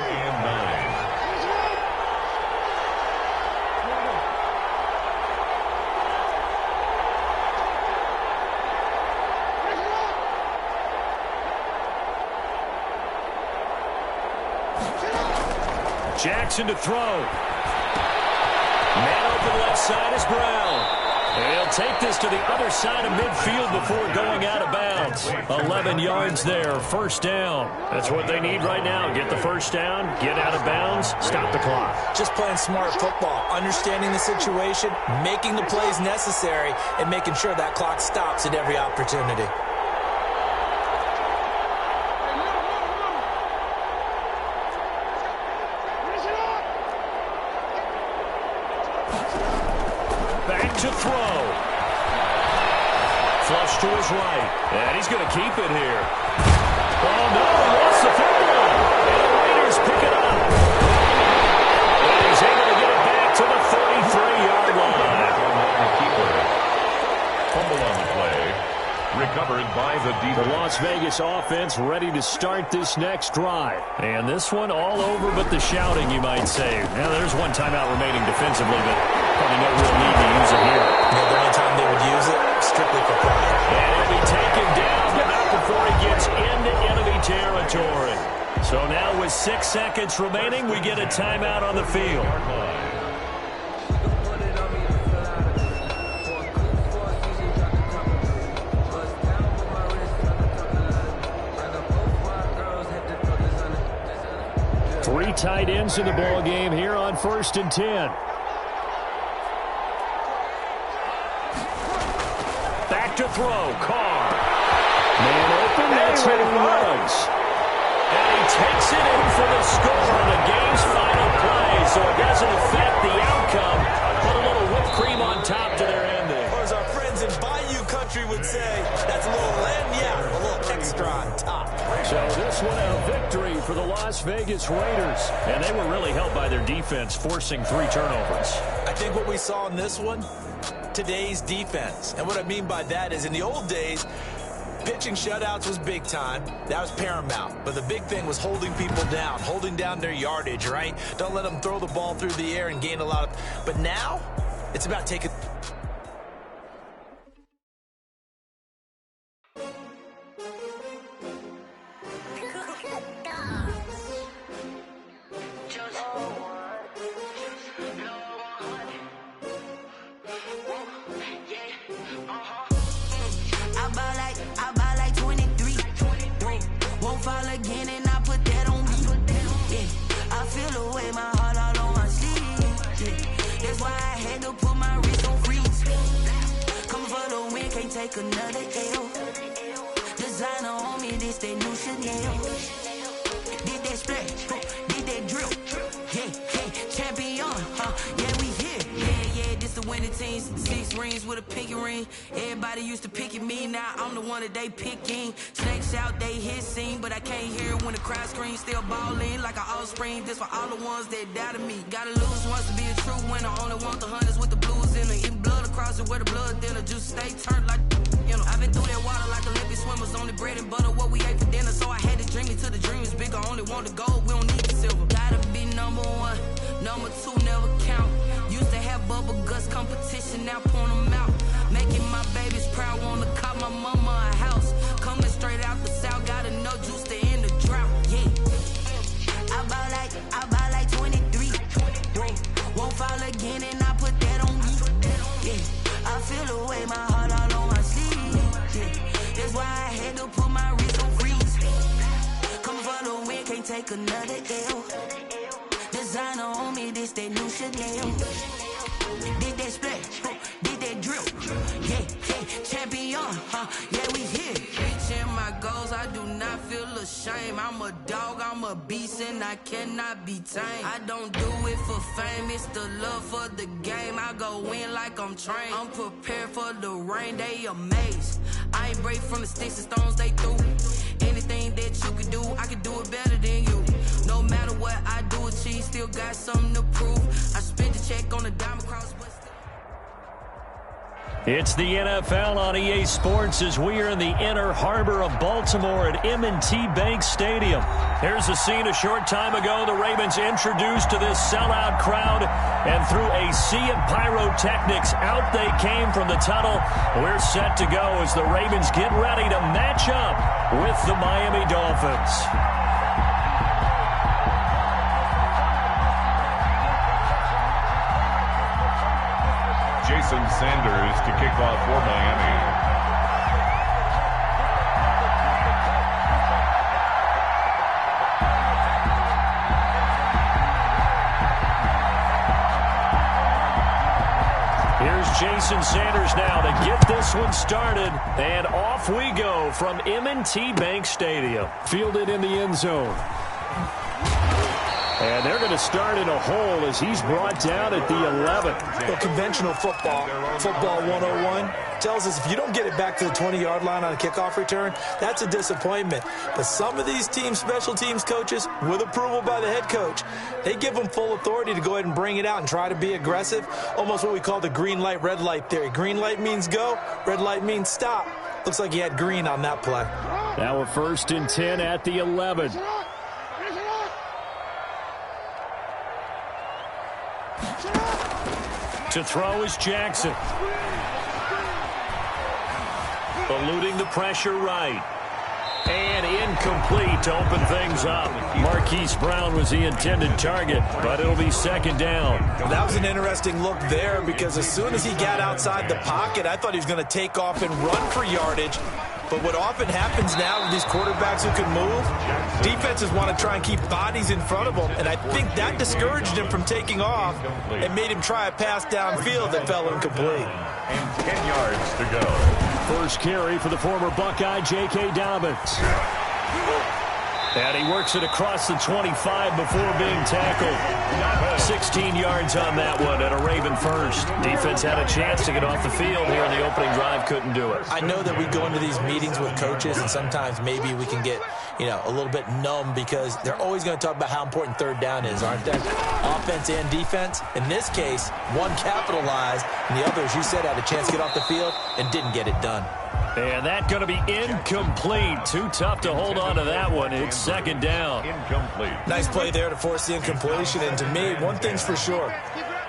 Jackson to throw. Man open left side is Brown. He'll take this to the other side of midfield before going out of bounds. 11 yards there, first down. That's what they need right now. Get the first down, get out of bounds, stop the clock. Just playing smart football, understanding the situation, making the plays necessary, and making sure that clock stops at every opportunity. To throw. Flush to his right. And he's going to keep it here. Oh, no, he lost the football. And the Raiders pick it up. And he's able to get it back to the 33-yard line. Fumble on the play. Recovered by the defense. The Las Vegas offense ready to start this next drive. And this one all over but the shouting, you might say. Now, there's one timeout remaining defensively, but probably no real need to use it here. Yeah, the only time they would use it, strictly for pride. And he'll be taken down, but not before he gets into enemy territory. So now with 6 seconds remaining, we get a timeout on the field. Three tight ends in the ball game here on 1st and 10. Back to throw. Carr. Man open. That's hitting Ruggs. And he takes it in for the score on the game's final play. So it doesn't affect the outcome. Put a little whipped cream on top to their ending. Or as our friends in Bayou Country would say, that's a little lagniappe, a little extra on top. So this one a victory for the Las Vegas Raiders. And they were really helped by their defense, forcing 3 turnovers. I think what we saw in this one, today's defense. And what I mean by that is in the old days, pitching shutouts was big time. That was paramount. But the big thing was holding people down, holding down their yardage, right? Don't let them throw the ball through the air and gain a lot of... But now, it's about taking... Take another L. Designer on me, this that new Chanel. Did that splash, did that drill. Yeah, champion, yeah, we here. Yeah, this the winning teams. 6 rings with a pinky ring. Everybody used to pick at me, now I'm the one that they picking. Snakes out, they hit scene, but I can't hear it when the crowd screams. Still ballin' like an offspring. This for all the ones that doubted me. Gotta lose once to be a true winner. Only want the hunters with the blues in it. Eating blood across it where the blood thinner. Juice stay turned like, you know. I've been through that water like Olympic swimmers. Only bread and butter what we ate for dinner. So I had to dream it till the dream is bigger. Only want the gold, we don't need the silver. Gotta be number 1, number 2 never count. Used to have bubble guts competition, now point them out. Making my babies proud, wanna call my mama a house. Coming straight out the south, gotta know juice to end the drought. Yeah, I bought like 23. Won't fall again and I put that on me. Yeah, I feel the way, my heart all on my sleeve. Yeah, that's why I had to put my wrist on freeze. Coming for the win, can't take another L. Designer on me, this that new Chanel. Did that splash, did that drill. Yeah, champion, yeah, we here. Reaching my goals, I do not feel ashamed. shame. I'm a dog, I'm a beast, and I cannot be tamed. I don't do it for fame, it's the love for the game. I go in like I'm trained. I'm prepared for the rain, they amazed. I ain't break from the sticks and stones they threw. Anything that you can do, I can do it better than you. No matter what I do, achieve, still got something to prove. I spent the check on the diamond cross, but it's the NFL on EA Sports as we are in the inner harbor of Baltimore at M&T Bank Stadium. Here's a scene a short time ago. The Ravens introduced to this sellout crowd, and through a sea of pyrotechnics, out they came from the tunnel. We're set to go as the Ravens get ready to match up with the Miami Dolphins. Jason Sanders to kick off for Miami. Here's Jason Sanders now to get this one started, and off we go from M&T Bank Stadium. Fielded in the end zone. And they're going to start in a hole as he's brought down at the 11. Well, conventional football 101, tells us if you don't get it back to the 20-yard line on a kickoff return, that's a disappointment. But some of these teams, special teams coaches, with approval by the head coach, they give them full authority to go ahead and bring it out and try to be aggressive, almost what we call the green light, red light theory. Green light means go, red light means stop. Looks like he had green on that play. Now a 1st and 10 at the 11. To throw is Jackson. Eluding the pressure right. And incomplete to open things up. Marquise Brown was the intended target, but it'll be 2nd down. That was an interesting look there because as soon as he got outside the pocket, I thought he was going to take off and run for yardage. But what often happens now with these quarterbacks who can move, defenses want to try and keep bodies in front of them, and I think that discouraged him from taking off and made him try a pass downfield that fell incomplete. And 10 yards to go. First carry for the former Buckeye, J.K. Dobbins. And he works it across the 25 before being tackled. 16 yards on that one and a Raven first. Defense had a chance to get off the field here in the opening drive, couldn't do it. I know that we go into these meetings with coaches and sometimes maybe we can get, a little bit numb because they're always going to talk about how important 3rd down is, aren't they? Offense and defense. In this case, one capitalized and the other, as you said, had a chance to get off the field and didn't get it done. And that's going to be incomplete. Too tough to hold on to that one. It's 2nd down. Incomplete. Nice play there to force the incompletion. And to me, one thing's for sure.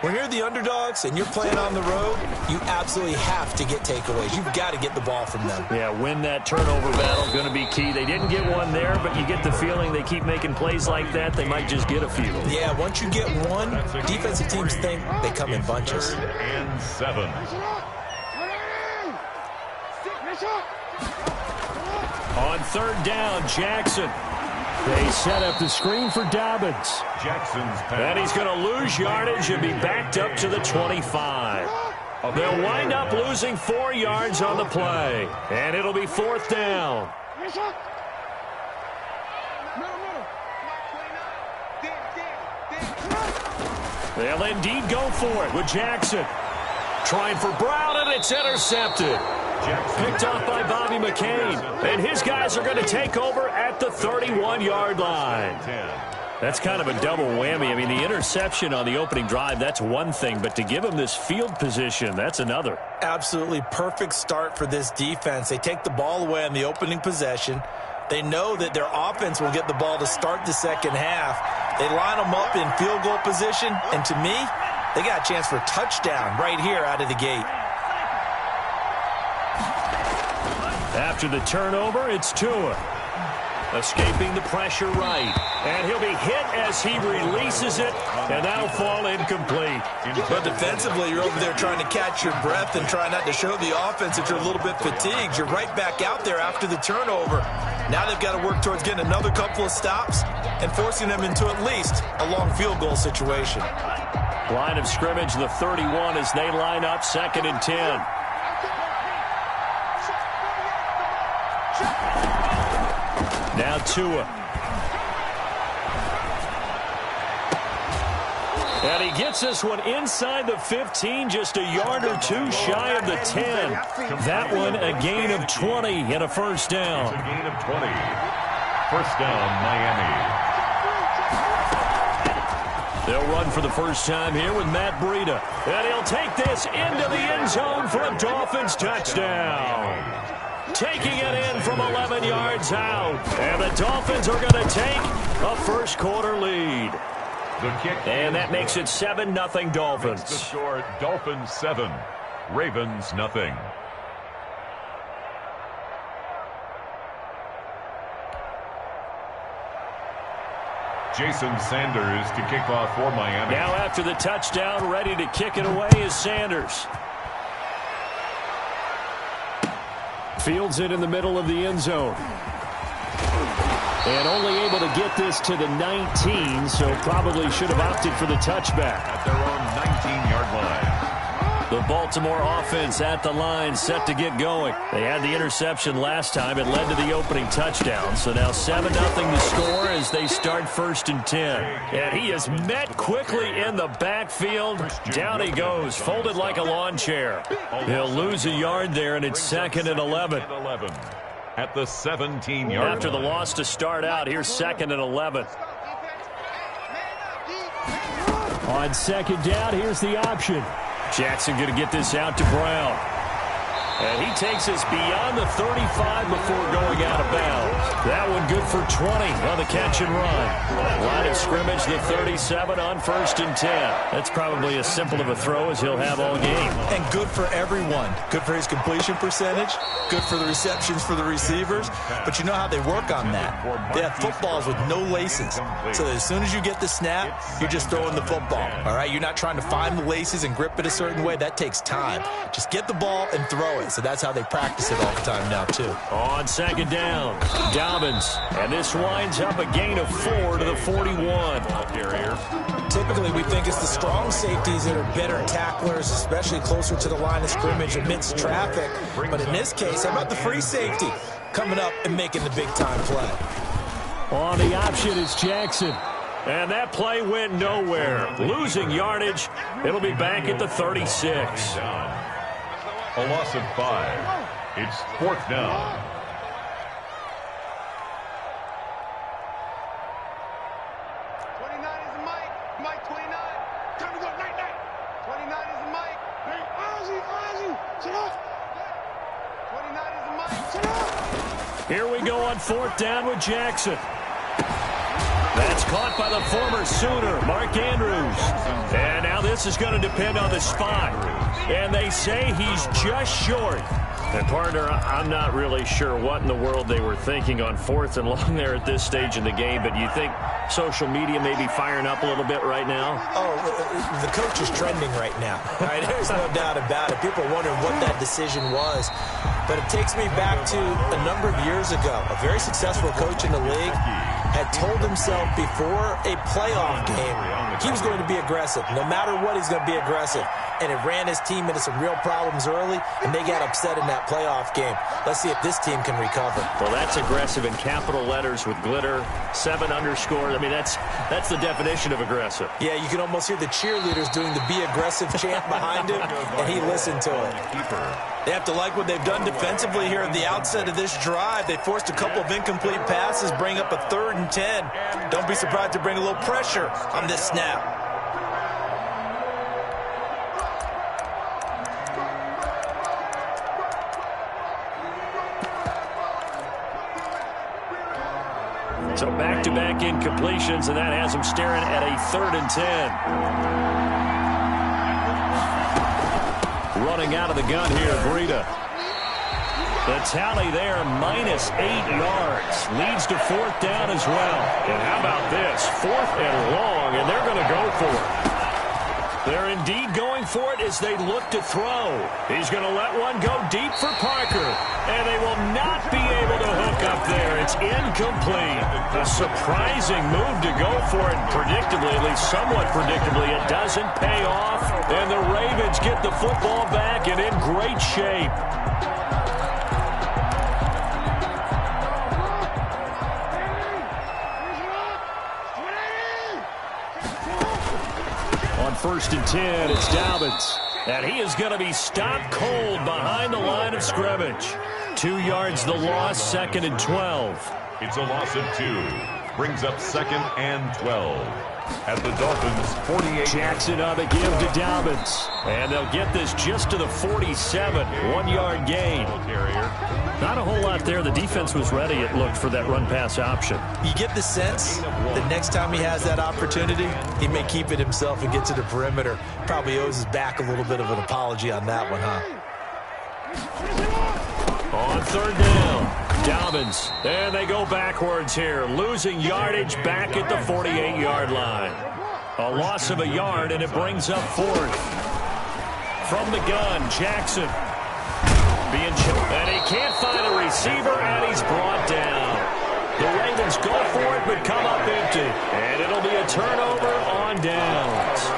When you're the underdogs and you're playing on the road, you absolutely have to get takeaways. You've got to get the ball from them. Yeah, win that turnover battle, going to be key. They didn't get one there, but you get the feeling they keep making plays like that, they might just get a few. Yeah, once you get one, defensive teams think they come in bunches. 3rd and 7. On 3rd down, Jackson. They set up the screen for Dobbins. Jackson's pass. And he's going to lose yardage and be backed up to the 25. They'll wind up losing 4 yards on the play. And it'll be 4th down. They'll indeed go for it with Jackson. Trying for Brown, and it's intercepted. Picked off by Bobby McCain. And his guys are going to take over at the 31-yard line. That's kind of a double whammy. I mean, the interception on the opening drive, that's one thing. But to give him this field position, that's another. Absolutely perfect start for this defense. They take the ball away on the opening possession. They know that their offense will get the ball to start the second half. They line them up in field goal position. And to me, they got a chance for a touchdown right here out of the gate. After the turnover, it's Tua. Escaping the pressure right. And he'll be hit as he releases it, and that'll fall incomplete. But defensively, you're over there trying to catch your breath and try not to show the offense that you're a little bit fatigued. You're right back out there after the turnover. Now they've got to work towards getting another couple of stops and forcing them into at least a long field goal situation. Line of scrimmage, the 31 as they line up, 2nd and 10. Now Tua. And he gets this one inside the 15, just a yard or two shy of the 10. That one a gain of 20 and a first down. It's a gain of 20. First down, Miami. They'll run for the first time here with Matt Breida. And he'll take this into the end zone for a Dolphins touchdown. Taking it in from 11 yards out. And the Dolphins are going to take a first quarter lead. The kick. And that makes it 7-0 Dolphins. Makes the score Dolphins 7, Ravens nothing. Jason Sanders to kick off for Miami. Now after the touchdown, ready to kick it away is Sanders. Fields it in the middle of the end zone. And only able to get this to the 19, so probably should have opted for the touchback. At their own 19-yard line. The Baltimore offense at the line, set to get going. They had the interception last time. It led to the opening touchdown. So now 7-0 the score as they start 1st and 10. And he is met quickly in the backfield. Down he goes, folded like a lawn chair. He'll lose a yard there, and it's 2nd and 11. At the 17-yard line. After the loss to start out, here's 2nd and 11. On 2nd down, here's the option. Jackson going to get this out to Brown. And he takes us beyond the 35 before going out of bounds. That one good for 20 on the catch and run. Line of scrimmage, the 37 on 1st and 10. That's probably as simple of a throw as he'll have all game. And good for everyone. Good for his completion percentage. Good for the receptions for the receivers. But you know how they work on that. They have footballs with no laces. So that as soon as you get the snap, you're just throwing the football. All right? You're not trying to find the laces and grip it a certain way. That takes time. Just get the ball and throw it. So that's how they practice it all the time now, too. On 2nd down, Dobbins. And this winds up a gain of 4 to the 41. Typically, we think it's the strong safeties that are better tacklers, especially closer to the line of scrimmage amidst traffic. But in this case, how about the free safety coming up and making the big-time play? On the option is Jackson. And that play went nowhere. Losing yardage. It'll be back at the 36. A loss of 5. It's 4th down. Here we go on 4th down with Jackson. That's caught by the former Sooner, Mark Andrews. And now this is going to depend on the spot. And they say he's just short. And, partner, I'm not really sure what in the world they were thinking on 4th and long there at this stage in the game. But you think social media may be firing up a little bit right now? Oh, the coach is trending right now. All right, there's no doubt about it. People are wondering what that decision was. But it takes me back to a number of years ago. A very successful coach in the league had told himself before a playoff game he was going to be aggressive. No matter what, he's going to be aggressive. And it ran his team into some real problems early, and they got upset in that playoff game. Let's see if this team can recover. Well, that's aggressive in capital letters with glitter, 7 underscores. I mean, that's the definition of aggressive. Yeah, you can almost hear the cheerleaders doing the be aggressive chant behind him, and he listened to it. They have to like what they've done defensively here at the outset of this drive. They forced a couple of incomplete passes, bring up a 3rd and 10. Don't be surprised to bring a little pressure on this snap. So back-to-back incompletions, and that has him staring at a 3rd and 10. Running out of the gun here, Breida. The tally there, -8 yards. Leads to 4th down as well. And how about this? 4th and long, and they're going to go for it. They're indeed going for it as they look to throw. He's going to let one go deep for Parker. And they will not be able to hook up there. It's incomplete. A surprising move to go for it. Predictably, at least somewhat predictably, it doesn't pay off. And the Ravens get the football back and in great shape. first and 10. It's Dobbins. And he is going to be stopped cold behind the line of scrimmage. 2 yards the loss, second and 12. It's a loss of 2. Brings up second and 12. At the Dolphins' 48. Jackson on the give to Dobbins. And they'll get this just to the 47. 1-yard gain. Not a whole lot there. The defense was ready, it looked, for that run-pass option. You get the sense that next time he has that opportunity, he may keep it himself and get to the perimeter. Probably owes his back a little bit of an apology on that one, huh? On third down, Dobbins. And they go backwards here, losing yardage back at the 48-yard line. A loss of a yard, and it brings up fourth. From the gun, Jackson. And he can't find a receiver, and he's brought down. The Ravens go for it, but come up empty. And it'll be a turnover on downs.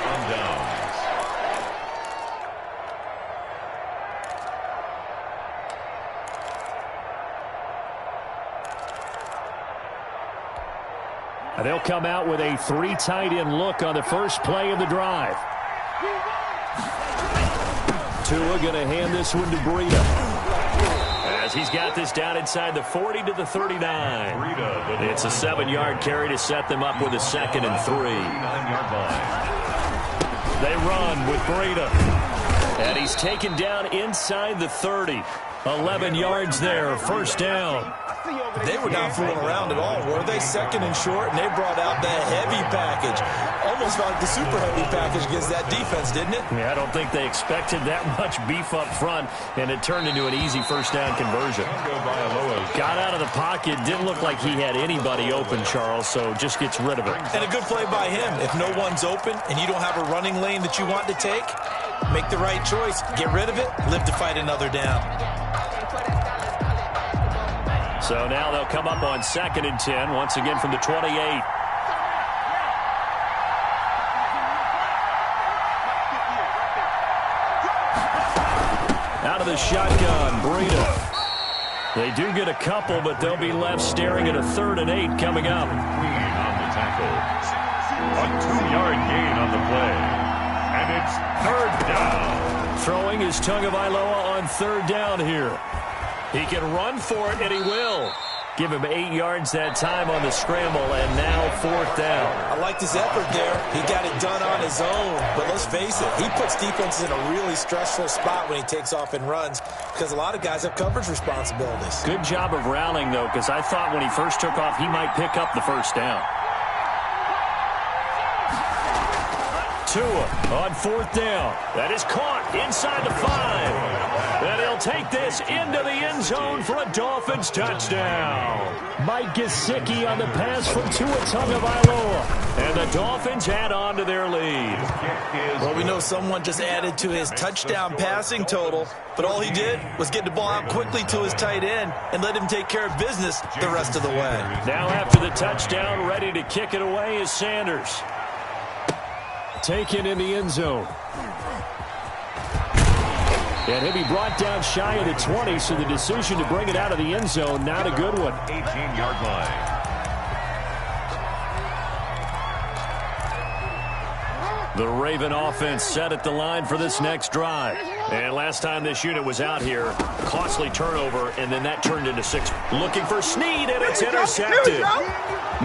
They'll come out with a 3 tight end look on the first play of the drive. Tua going to hand this one to Breida. As he's got this down inside the 40 to the 39. It's a 7-yard carry to set them up with a second and 3. They run with Breida. And he's taken down inside the 30. 11 yards there, first down. They were not fooling around at all, were they? Second and short, and they brought out the heavy package. Almost like the super heavy package against that defense, didn't it? Yeah, I don't think they expected that much beef up front, and it turned into an easy first down conversion. Got out of the pocket, didn't look like he had anybody open, Charles, so just gets rid of it. And a good play by him. If no one's open and you don't have a running lane that you want to take, make the right choice. Get rid of it, live to fight another down. So now they'll come up on second and 10, once again from the 28. Out of the shotgun, Breida. They do get a couple, but they'll be left staring at a 3rd and 8 coming up. On the tackle. A 2-yard gain on the play. And it's 3rd down. Throwing is Tagovailoa on 3rd down here. He can run for it, and he will. Give him 8 yards that time on the scramble, and now 4th down. I liked his effort there. He got it done on his own. But let's face it, he puts defenses in a really stressful spot when he takes off and runs because a lot of guys have coverage responsibilities. Good job of rallying, though, because I thought when he first took off, he might pick up the first down. Tua on 4th down. That is caught inside the 5. And he'll take this into the end zone for a Dolphins touchdown. Mike Gesicki on the pass from Tua Tagovailoa. And the Dolphins add on to their lead. Well, we know someone just added to his touchdown passing total, but all he did was get the ball out quickly to his tight end and let him take care of business the rest of the way. Now after the touchdown, ready to kick it away is Sanders. Taken in the end zone. And he'll be brought down shy of the 20, so the decision to bring it out of the end zone, not a good one. 18-yard line. The Raven offense set at the line for this next drive. And last time this unit was out here, costly turnover, and then that turned into 6. Looking for Snead, and it's intercepted.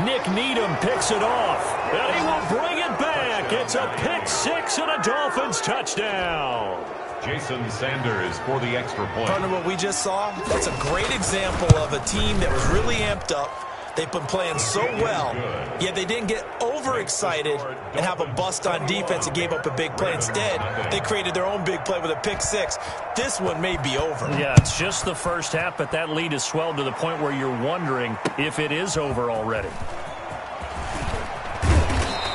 Nick Needham picks it off, and he will bring it back. It's a pick 6 and a Dolphins touchdown. Jason Sanders for the extra point. Partner, what we just saw, that's a great example of a team that was really amped up. They've been playing so well, yet they didn't get overexcited and have a bust on defense and gave up a big play. Instead, they created their own big play with a pick 6. This one may be over. Yeah, it's just the first half, but that lead has swelled to the point where you're wondering if it is over already.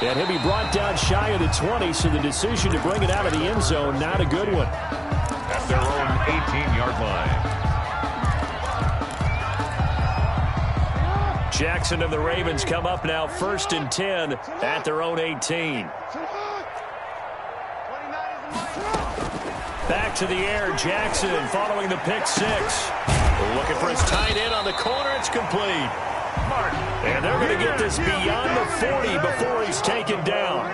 And he'll be brought down shy of the 20, so the decision to bring it out of the end zone, not a good one. At their own 18-yard line. Jackson and the Ravens come up now 1st and 10 at their own 18. Back to the air, Jackson following the pick 6. Looking for his tight end on the corner, it's complete. And they're going to get this beyond the 40 before he's taken down.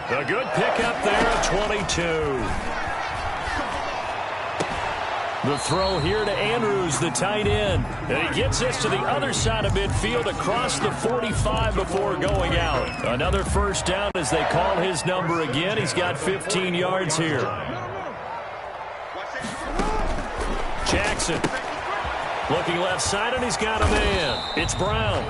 The good pickup there at 22. The throw here to Andrews, the tight end. And he gets this to the other side of midfield across the 45 before going out. Another first down as they call his number again. He's got 15 yards here. Jackson looking left side, and he's got a man. It's Brown.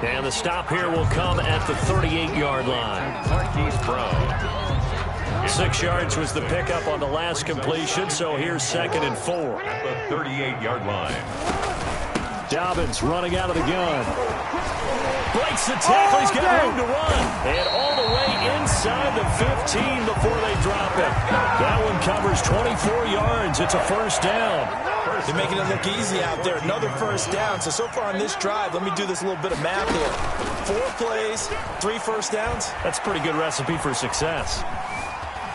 And the stop here will come at the 38-yard line. Marquise Brown. 6 yards was the pickup on the last completion, so here's 2nd and 4. At the 38-yard line. Dobbins running out of the gun. Breaks the tackle. He's got room to run. And all the way inside the 15 before they drop it. That one covers 24 yards. It's a first down. They're making it look easy out there. Another first down. So far on this drive, let me do this little bit of math here. 4 plays, 3 first downs. That's a pretty good recipe for success.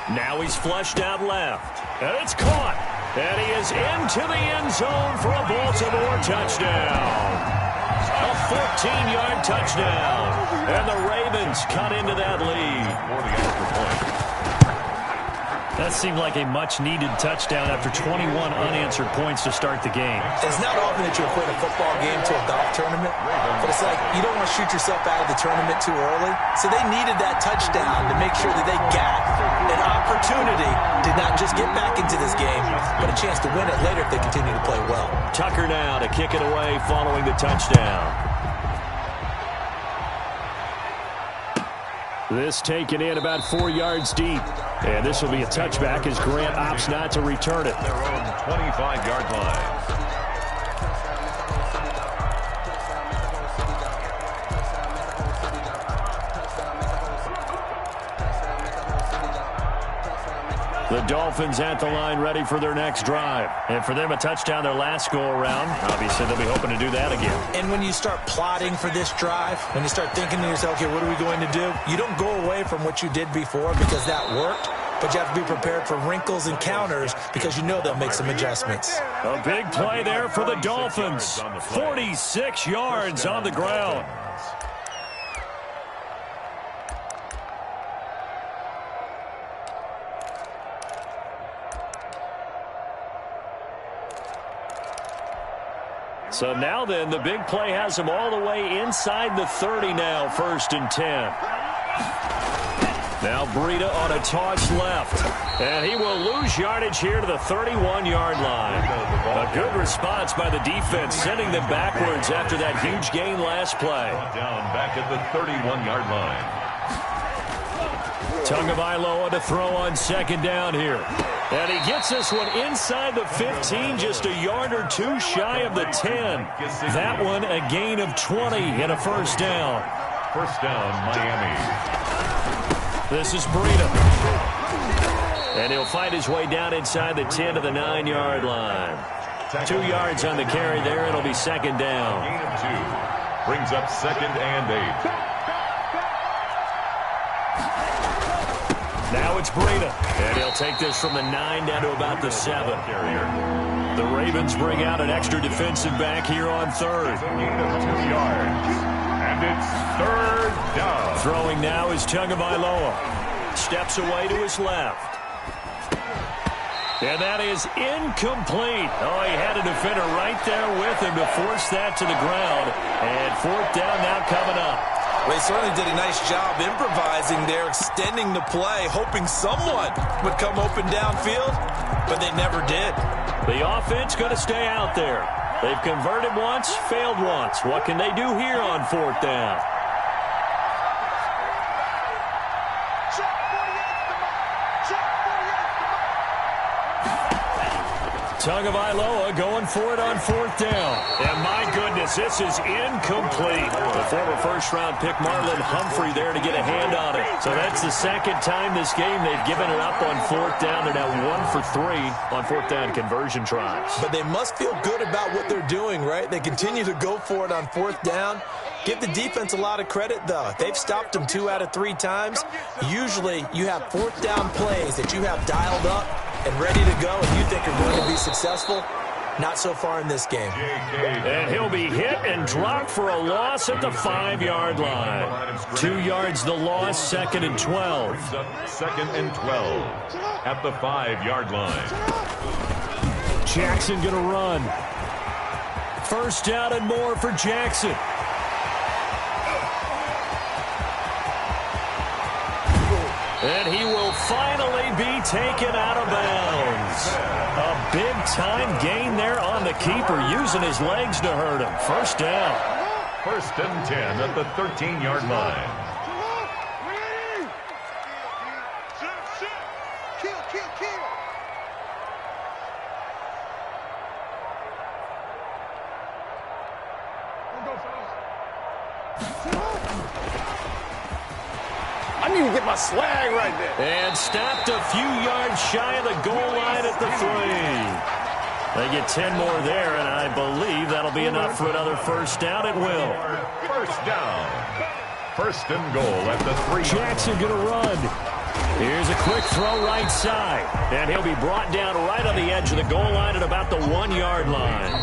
Now he's flushed out left. And it's caught. And he is into the end zone for a Baltimore touchdown. A 14-yard touchdown. And the Ravens cut into that lead. For the extra point. That seemed like a much-needed touchdown after 21 unanswered points to start the game. It's not often that you equate a football game to a golf tournament, but it's like you don't want to shoot yourself out of the tournament too early. So they needed that touchdown to make sure that they got an opportunity to not just get back into this game, but a chance to win it later if they continue to play well. Tucker now to kick it away following the touchdown. This taken in about 4 yards deep. And this will be a touchback as Grant opts not to return it. Their own 25-yard line. The Dolphins at the line ready for their next drive. And for them, a touchdown their last go-around. Obviously, they'll be hoping to do that again. And when you start plotting for this drive, when you start thinking to yourself, okay, what are we going to do? You don't go away from what you did before because that worked. But you have to be prepared for wrinkles and counters because you know they'll make some adjustments. A big play there for the Dolphins. 46 yards on the ground. So now then, the big play has them all the way inside the 30 now, 1st and 10. Now Breida on a toss left. And he will lose yardage here to the 31-yard line. A good response by the defense, sending them backwards after that huge gain last play. Down back at the 31-yard line. Tagovailoa to throw on 2nd down here. And he gets this one inside the 15, just a yard or 2 shy of the 10. That one a gain of 20 and a first down. First down, Miami. This is Breida. And he'll find his way down inside the 10 to the 9-yard line. 2 yards on the carry there. It'll be 2nd down. Gain of 2. Brings up 2nd and 8. Now it's Breida. And he'll take this from the 9 down to about the 7. The Ravens bring out an extra defensive back here on 3rd. Gain of 2 yards. And it's 3rd down. Throwing now is Tagovailoa. Steps away to his left. And that is incomplete. Oh, he had a defender right there with him to force that to the ground. And 4th down now coming up. Well, they certainly did a nice job improvising there, extending the play, hoping someone would come open downfield, but they never did. The offense going to stay out there. They've converted once, failed once. What can they do here on 4th down? Tagovailoa going for it on 4th down. And my goodness, this is incomplete. The former first-round pick Marlon Humphrey there to get a hand on it. So that's the 2nd time this game they've given it up on 4th down. They're now 1 for 3 on 4th down conversion tries. But they must feel good about what they're doing, right? They continue to go for it on 4th down. Give the defense a lot of credit, though. They've stopped them 2 out of 3 times. Usually, you have 4th down plays that you have dialed up and ready to go and you think are going to be successful. Not so far in this game. And he'll be hit and dropped for a loss at the 5-yard line. 2 yards the loss, 2nd and 12. 2nd and 12 at the 5-yard line. Jackson going to run. 1st down and more for Jackson. And he will finally be taken out of bounds. A big-time gain there on the keeper, using his legs to hurt him. 1st down. 1st and 10 at the 13-yard line. I need to get my swag right there. And stopped a few yards shy of the goal line at the 3. They get 10 more there, and I believe that'll be enough for another 1st down. It will. 1st down. 1st and goal at the 3. Jackson going to run. Here's a quick throw right side. And he'll be brought down right on the edge of the goal line at about the 1-yard line.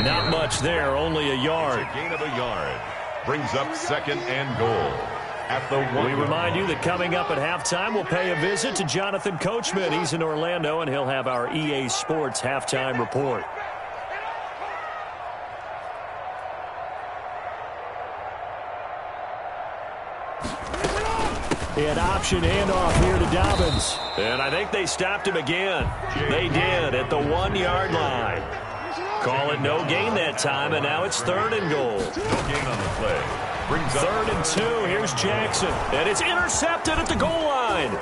Not much there, only a yard. A gain of a yard. Brings up 2nd and goal. At the 1. We remind you that coming up at halftime, we'll pay a visit to Jonathan Coachman. He's in Orlando, and he'll have our EA Sports halftime report. An option handoff here to Dobbins. And I think they stopped him again. They did at the 1-yard line. Call it no gain that time, and now it's 3rd and goal. No gain on the play. Brings up 3rd and 2. Here's Jackson. And it's intercepted at the goal line.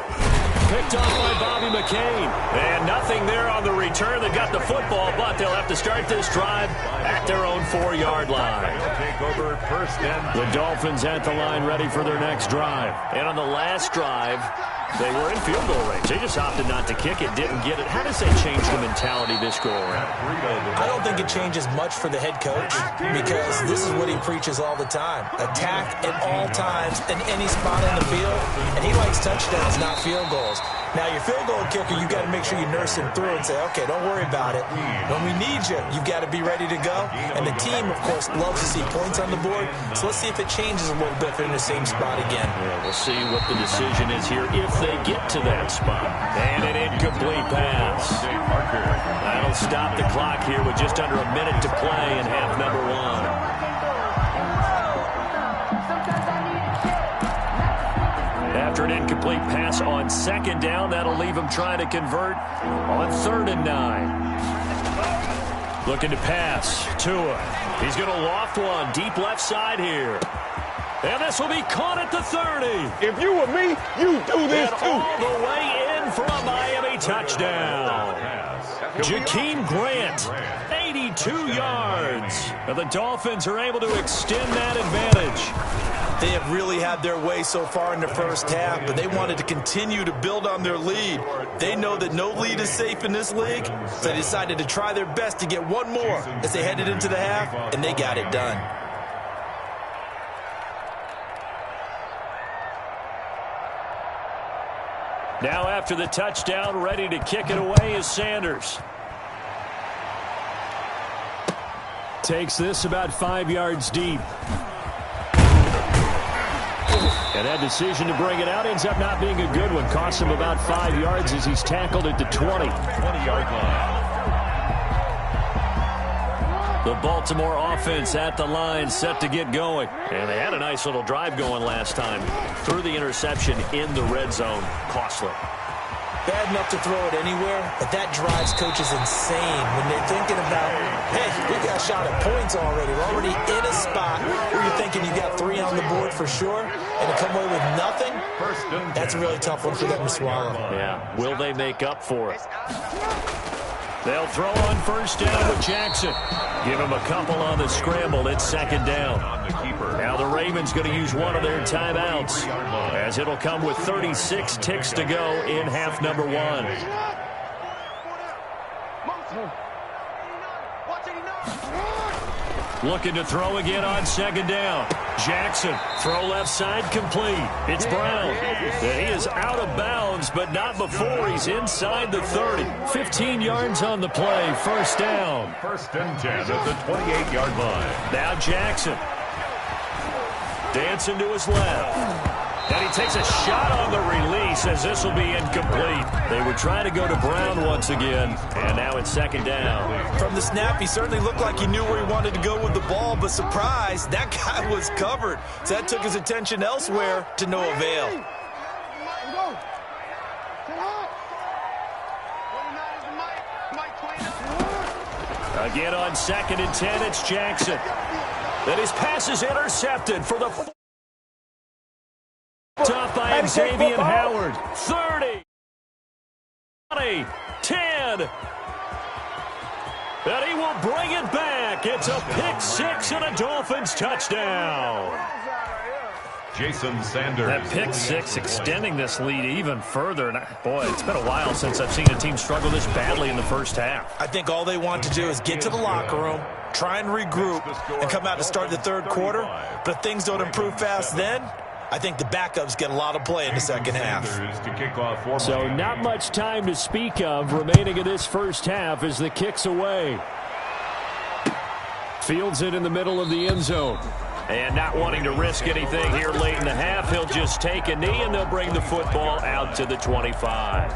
Picked off by Bobby McCain. And nothing there on the return that got the football, but they'll have to start this drive at their own 4-yard line. Take over 1st and The Dolphins at the line ready for their next drive. And on the last drive, they were in field goal range. They just opted not to kick it, didn't get it. How does that change the mentality this go around? I don't think it changes much for the head coach because this is what he preaches all the time. Attack at all times in any spot on the field, and he likes touchdowns, not field goals. Now, your field goal kicker, you've got to make sure you nurse him through and say, okay, don't worry about it. When we need you, you've got to be ready to go. And the team, of course, loves to see points on the board. So let's see if it changes a little bit if they're in the same spot again. Yeah, we'll see what the decision is here if they get to that spot. And an incomplete pass. That'll stop the clock here with just under a minute to play in half number 1. After an incomplete pass on 2nd down, that'll leave him trying to convert on 3rd and 9. Looking to pass. Tua. He's going to loft one deep left side here. And this will be caught at the 30. If you were me, you do this And too. all the way in for a Miami touchdown. Jakeem Grant, 82 yards. And the Dolphins are able to extend that advantage. They have really had their way so far in the first half, but they wanted to continue to build on their lead. They know that no lead is safe in this league, so they decided to try their best to get one more as they headed into the half, and they got it done. Now after the touchdown, ready to kick it away is Sanders. Takes this about 5 yards deep. And that decision to bring it out ends up not being a good one. Costs him about 5 yards as he's tackled at the 20. 20-yard line. The Baltimore offense at the line, set to get going. And they had a nice little drive going last time. Threw the interception in the red zone. Costly. Bad enough to throw it anywhere, but that drives coaches insane when they're thinking about, hey, we got shot at points already. We're already in a spot where you're thinking you got 3 on the board for sure, and to come away with nothing, that's a really tough one for them to swallow. Yeah, will they make up for it? They'll throw on 1st down with Jackson. Give him a couple on the scramble. It's 2nd down. Now the Ravens going to use one of their timeouts as it'll come with 36 ticks to go in half number 1. Looking to throw again on second down. Jackson, throw left side, complete. It's Brown. And he is out of bounds, but not before he's inside the 30. 15 yards on the play, first down. 1st and 10 at the 28-yard line. Now Jackson. Dancing to his left. And he takes a shot on the release as this will be incomplete. They were trying to go to Brown once again, and now it's second down. From the snap, he certainly looked like he knew where he wanted to go with the ball, but surprise, that guy was covered. So that took his attention elsewhere to no avail. Again on 2nd and 10, it's Jackson. Then his pass is intercepted for the top by Xavier Howard. 30, 20, 10. And he will bring it back. It's a pick six and a Dolphins touchdown. Jason Sanders. That pick six extending this lead even further. And boy, it's been a while since I've seen a team struggle this badly in the first half. I think all they want to do is get to the locker room, try and regroup, and come out to start the third quarter. But if things don't improve fast then, I think the backups get a lot of play in the second half. So not much time to speak of remaining in this first half as the kick's away. Fields it in the middle of the end zone. And not wanting to risk anything here late in the half, he'll just take a knee and they'll bring the football out to the 25.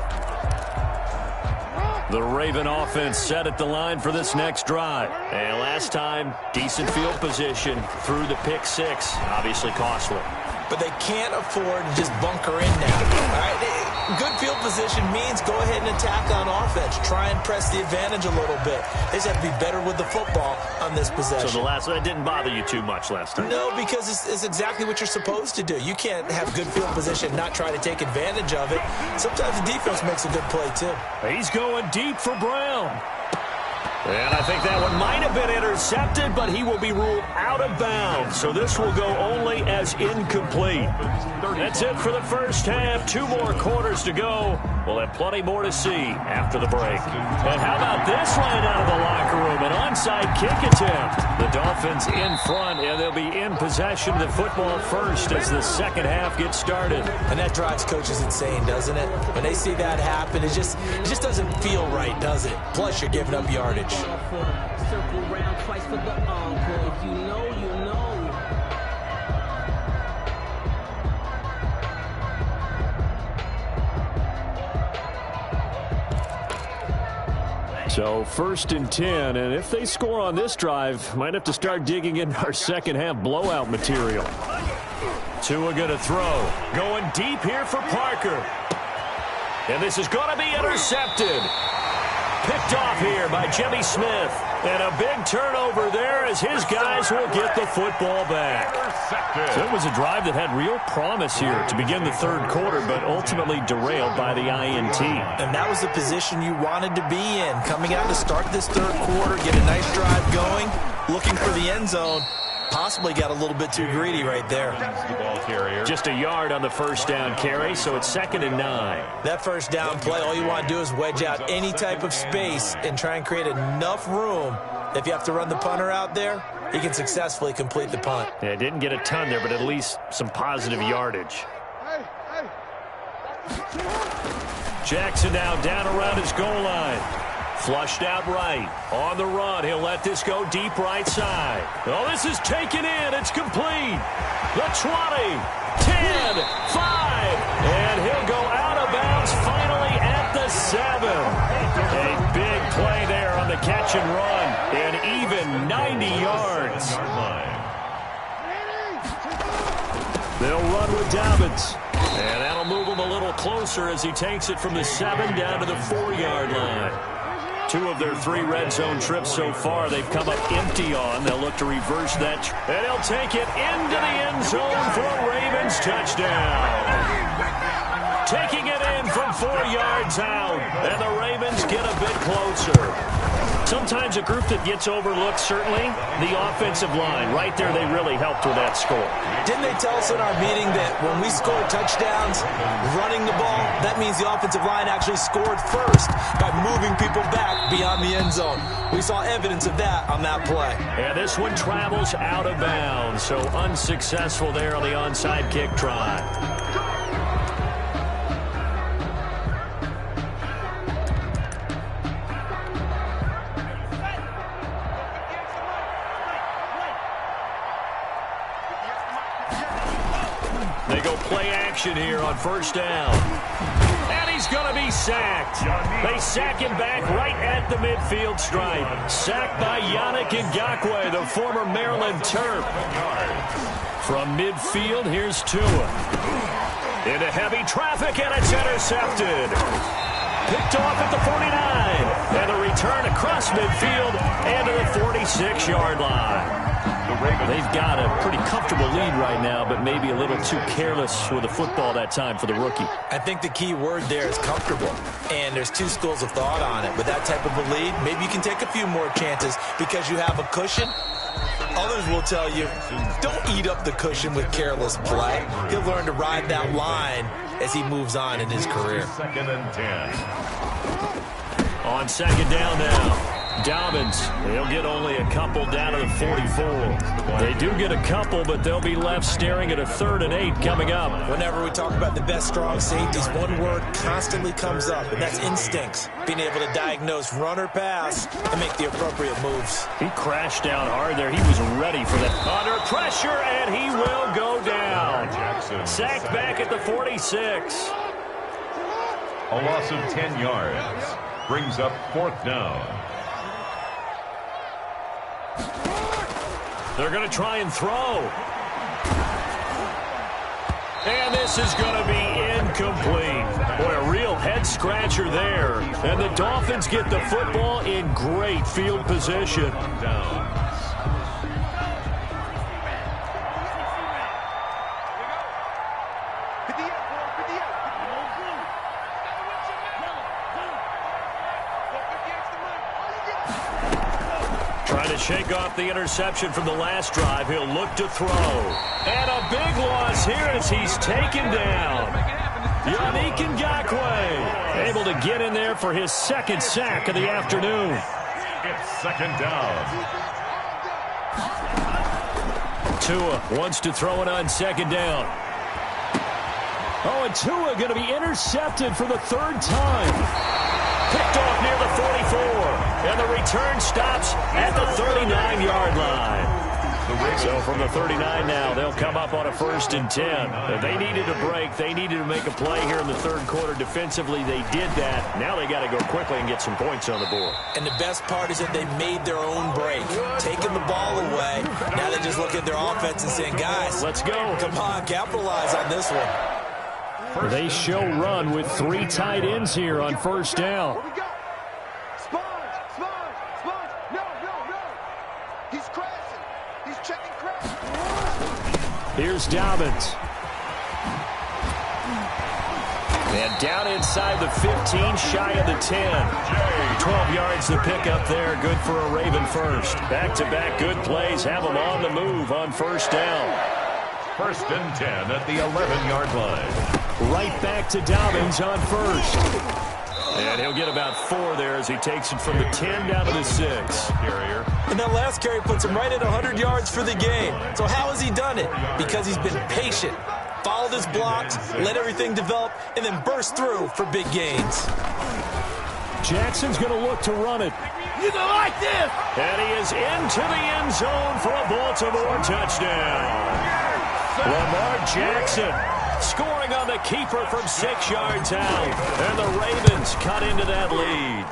The Raven offense set at the line for this next drive. And last time, decent field position through the pick six. Obviously costly. But they can't afford to just bunker in now. All right? Good field position means go ahead and attack on offense. Try and press the advantage a little bit. They just have to be better with the football on this possession. So that didn't bother you too much last time? No, because it's exactly what you're supposed to do. You can't have good field position and not try to take advantage of it. Sometimes the defense makes a good play, too. He's going deep for Brown. And I think that one might have been intercepted, but he will be ruled out of bounds. So this will go only as incomplete. That's it for the first half. 2 more quarters to go. We'll have plenty more to see after the break. And how about this right out of the locker room? An onside kick attempt. The Dolphins in front, and they'll be in possession of the football first as the second half gets started. And that drives coaches insane, doesn't it? When they see that happen, it just doesn't feel right, does it? Plus, you're giving up yardage. Circle round twice for the encore. If you know, you know. So 1st and 10, and if they score on this drive, might have to start digging into our second half blowout material. Tua going to throw. Going deep here for Parker. And this is going to be intercepted. Picked off here by Jimmy Smith. And a big turnover there as his guys will get the football back. So it was a drive that had real promise here to begin the third quarter, but ultimately derailed by the INT. And that was the position you wanted to be in. Coming out to start this third quarter, get a nice drive going, looking for the end zone. Possibly got a little bit too greedy right there. Just a yard on the first down carry, so it's 2nd and 9. That first down play, all you want to do is wedge out any type of space and try and create enough room. If you have to run the punter out there, he can successfully complete the punt. Yeah, didn't get a ton there, but at least some positive yardage. Jackson now down around his goal line. Flushed out right. On the run. He'll let this go deep right side. Oh, this is taken in. It's complete. The 20, 10, 5. And he'll go out of bounds finally at the 7. A big play there on the catch and run. And even 90 yards. They'll run with Dobbins. And that'll move him a little closer as he takes it from the 7 down to the 4-yard line. 2 of their 3 red zone trips so far, they've come up empty on. They'll look to reverse that. And he'll take it into the end zone for a Ravens touchdown. Taking it in from 4 yards out. And the Ravens get a bit closer. Sometimes a group that gets overlooked, certainly, the offensive line. Right there, they really helped with that score. Didn't they tell us in our meeting that when we score touchdowns running the ball, that means the offensive line actually scored first by moving people back beyond the end zone. We saw evidence of that on that play. And this one travels out of bounds, so unsuccessful there on the onside kick try. They go play action here on first down. And he's going to be sacked. They sack him back right at the midfield stripe. Sacked by Yunggogetter456's, the former Maryland Terp. From midfield, here's Tua. Into heavy traffic, and it's intercepted. Picked off at the 49. And a return across midfield and to the 46-yard line. They've got a pretty comfortable lead right now, but maybe a little too careless with the football that time for the rookie. I think the key word there is comfortable, and there's two schools of thought on it. With that type of a lead, maybe you can take a few more chances because you have a cushion. Others will tell you, don't eat up the cushion with careless play. He'll learn to ride that line as he moves on in his career. Second and 10. On second down now. Dobbins, they'll get only a couple down to the 44. They do get a couple, but they'll be left staring at a 3rd and 8 coming up. Whenever we talk about the best strong safeties, one word constantly comes up, and that's instincts. Being able to diagnose run or pass and make the appropriate moves. He crashed down hard there. He was ready for that. Under pressure, and he will go down. Sacked back at the 46. A loss of 10 yards brings up 4th down. They're going to try and throw. And this is going to be incomplete. Boy, a real head-scratcher there. And the Dolphins get the football in great field position. Trying to shake off the interception from the last drive. He'll look to throw. And a big loss here as he's taken down. Yunggogetter456 able to get in there for his 2nd sack of the afternoon. It's 2nd down. Tua wants to throw it on 2nd down. Oh, and Tua going to be intercepted for the 3rd time. Picked off near the 44, and the return stops at the 39-yard line. So from the 39 now, they'll come up on a 1st and 10. They needed a break. They needed to make a play here in the 3rd quarter. Defensively, they did that. Now they got to go quickly and get some points on the board. And the best part is that they made their own break, taking the ball away. Now they just look at their offense and saying, guys, let's go. Come on, capitalize on this one. They show run with 3 tight ends here on 1st down. Sponge. No. He's crashing. He's checking crash. Here's Dobbins. And down inside the 15, shy of the 10. 12 yards to pick up there. Good for a Raven first. Back-to-back good plays. Have them on the move on 1st down. 1st and 10 at the 11-yard line. Right back to Dobbins on 1st. And he'll get about 4 there as he takes it from the 10 down to the 6. And that last carry puts him right at 100 yards for the game. So how has he done it? Because he's been patient, followed his blocks, let everything develop, and then burst through for big gains. Jackson's going to look to run it. You don't like this! And he is into the end zone for a Baltimore touchdown. Lamar Jackson scoring on the keeper from 6 yards out. And the Ravens cut into that lead.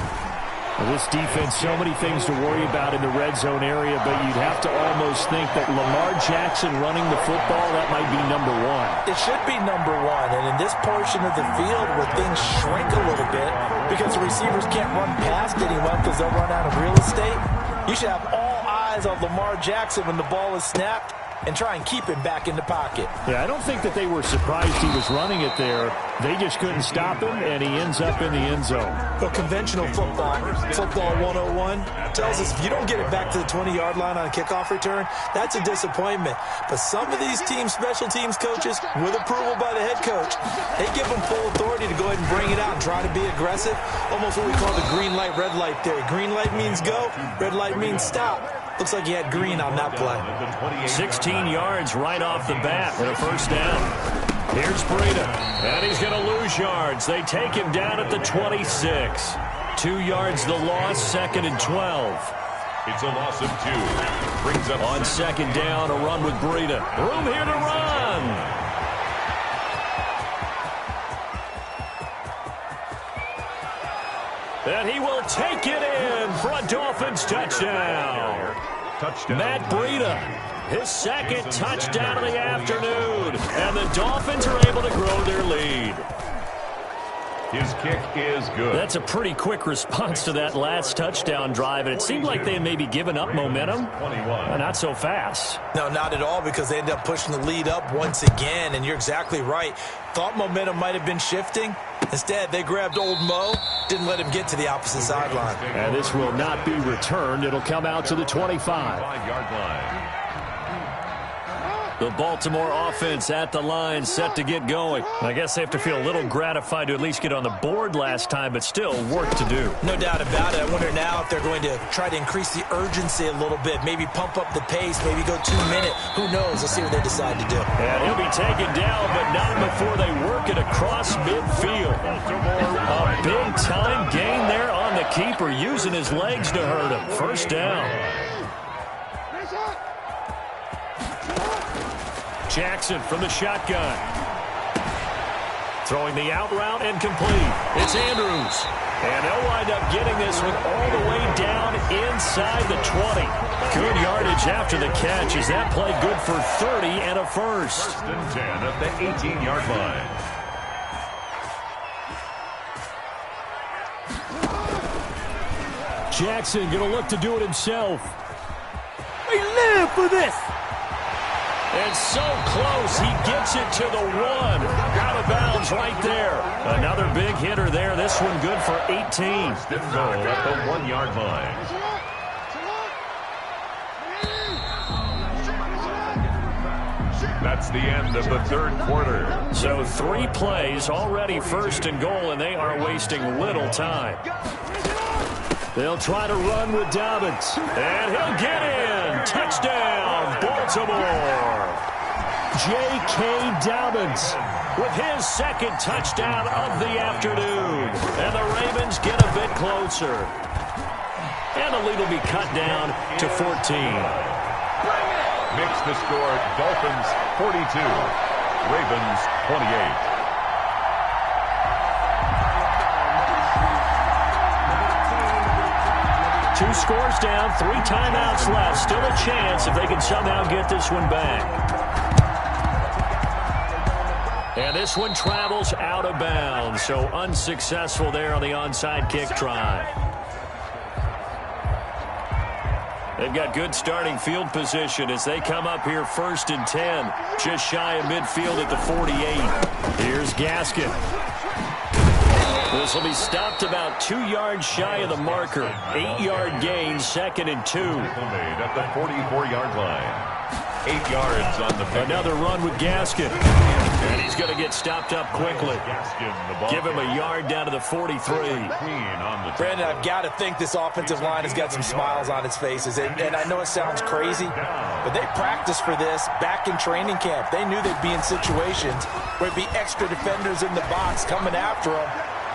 Well, this defense, so many things to worry about in the red zone area, but you'd have to almost think that Lamar Jackson running the football, that might be number 1. It should be number 1, and in this portion of the field where things shrink a little bit because the receivers can't run past anyone because they'll run out of real estate, you should have all eyes on Lamar Jackson when the ball is snapped and try and keep him back in the pocket. Yeah, I don't think that they were surprised he was running it there. They just couldn't stop him, and he ends up in the end zone. Well, conventional football 101, tells us if you don't get it back to the 20-yard line on a kickoff return, that's a disappointment. But some of these special teams coaches, with approval by the head coach, they give them full authority to go ahead and bring it out and try to be aggressive. Almost what we call the green light, red light theory. Green light means go, red light means stop. Looks like he had green on that play. 16 yards right off the bat and a first down. Here's Breida, and he's going to lose yards. They take him down at the 26. 2 yards the loss, 2nd and 12. It's a loss of 2. Brings up on second down, a run with Breida. Room here to run. And he will take it in for a Dolphins touchdown. Matt Breida, his second touchdown of the afternoon. And the Dolphins are able to grow their lead. His kick is good. That's a pretty quick response to that last touchdown drive, and it seemed like they had maybe given up momentum. Not so fast. No, not at all, because they ended up pushing the lead up once again, and you're exactly right. Thought momentum might have been shifting. Instead, they grabbed old Mo, didn't let him get to the opposite sideline. And this will not be returned. It'll come out to the 25. 5-yard line. The Baltimore offense at the line, set to get going. I guess they have to feel a little gratified to at least get on the board last time, but still work to do. No doubt about it. I wonder now if they're going to try to increase the urgency a little bit, maybe pump up the pace, maybe go 2 minute. Who knows? Let's see what they decide to do. And he'll be taken down, but not before they work it across midfield. A big-time gain there on the keeper, using his legs to hurt him. First down. Jackson from the shotgun. Throwing the out route and complete. It's Andrews. And they'll wind up getting this one all the way down inside the 20. Good yardage after the catch. Is that play good for 30 and a first? 1st and 10 at the 18-yard line. Jackson going to look to do it himself. We live for this. And so close, he gets it to the 1. Out of bounds right there. Another big hitter there. This one good for 18. 1st and goal at the 1-yard line. That's the end of the 3rd quarter. So 3 plays, already 1st and goal, and they are wasting little time. They'll try to run with Dobbins. And he'll get in. Touchdown, Baltimore. J.K. Dobbins with his 2nd touchdown of the afternoon. And the Ravens get a bit closer. And the lead will be cut down to 14. Makes the score Dolphins 42, Ravens 28. 2 scores down, 3 timeouts left. Still a chance if they can somehow get this one back. And this one travels out of bounds, so unsuccessful there on the onside kick try. They've got good starting field position as they come up here 1st and 10, just shy of midfield at the 48. Here's Gaskin. This will be stopped about 2 yards shy of the marker. 8-yard gain, 2nd and 2. Made at the 44-yard line. 8 yards on the pick. Another run with Gaskin. And he's going to get stopped up quickly. Give him a yard down to the 43. Brandon, I've got to think this offensive line has got some smiles on its faces. And I know it sounds crazy, but they practiced for this back in training camp. They knew they'd be in situations where it'd be extra defenders in the box coming after them,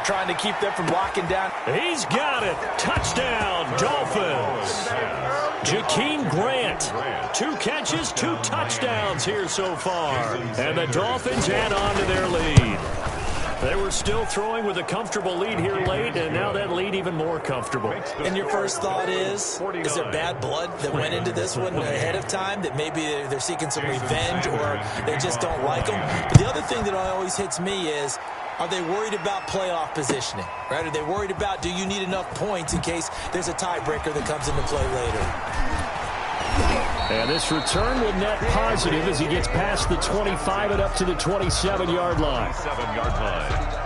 trying to keep them from locking down. He's got it. Touchdown, Dolphins. Jakeem Grant. 2 catches, 2 touchdowns here so far. And the Dolphins add on to their lead. They were still throwing with a comfortable lead here late, and now that lead even more comfortable. And your first thought is there bad blood that went into this one ahead of time, that maybe they're seeking some revenge or they just don't like them? But the other thing that always hits me is, are they worried about playoff positioning? Right? Are they worried about, do you need enough points in case there's a tiebreaker that comes into play later? And this return will net positive as he gets past the 25 and up to the 27-yard line. 7-yard line.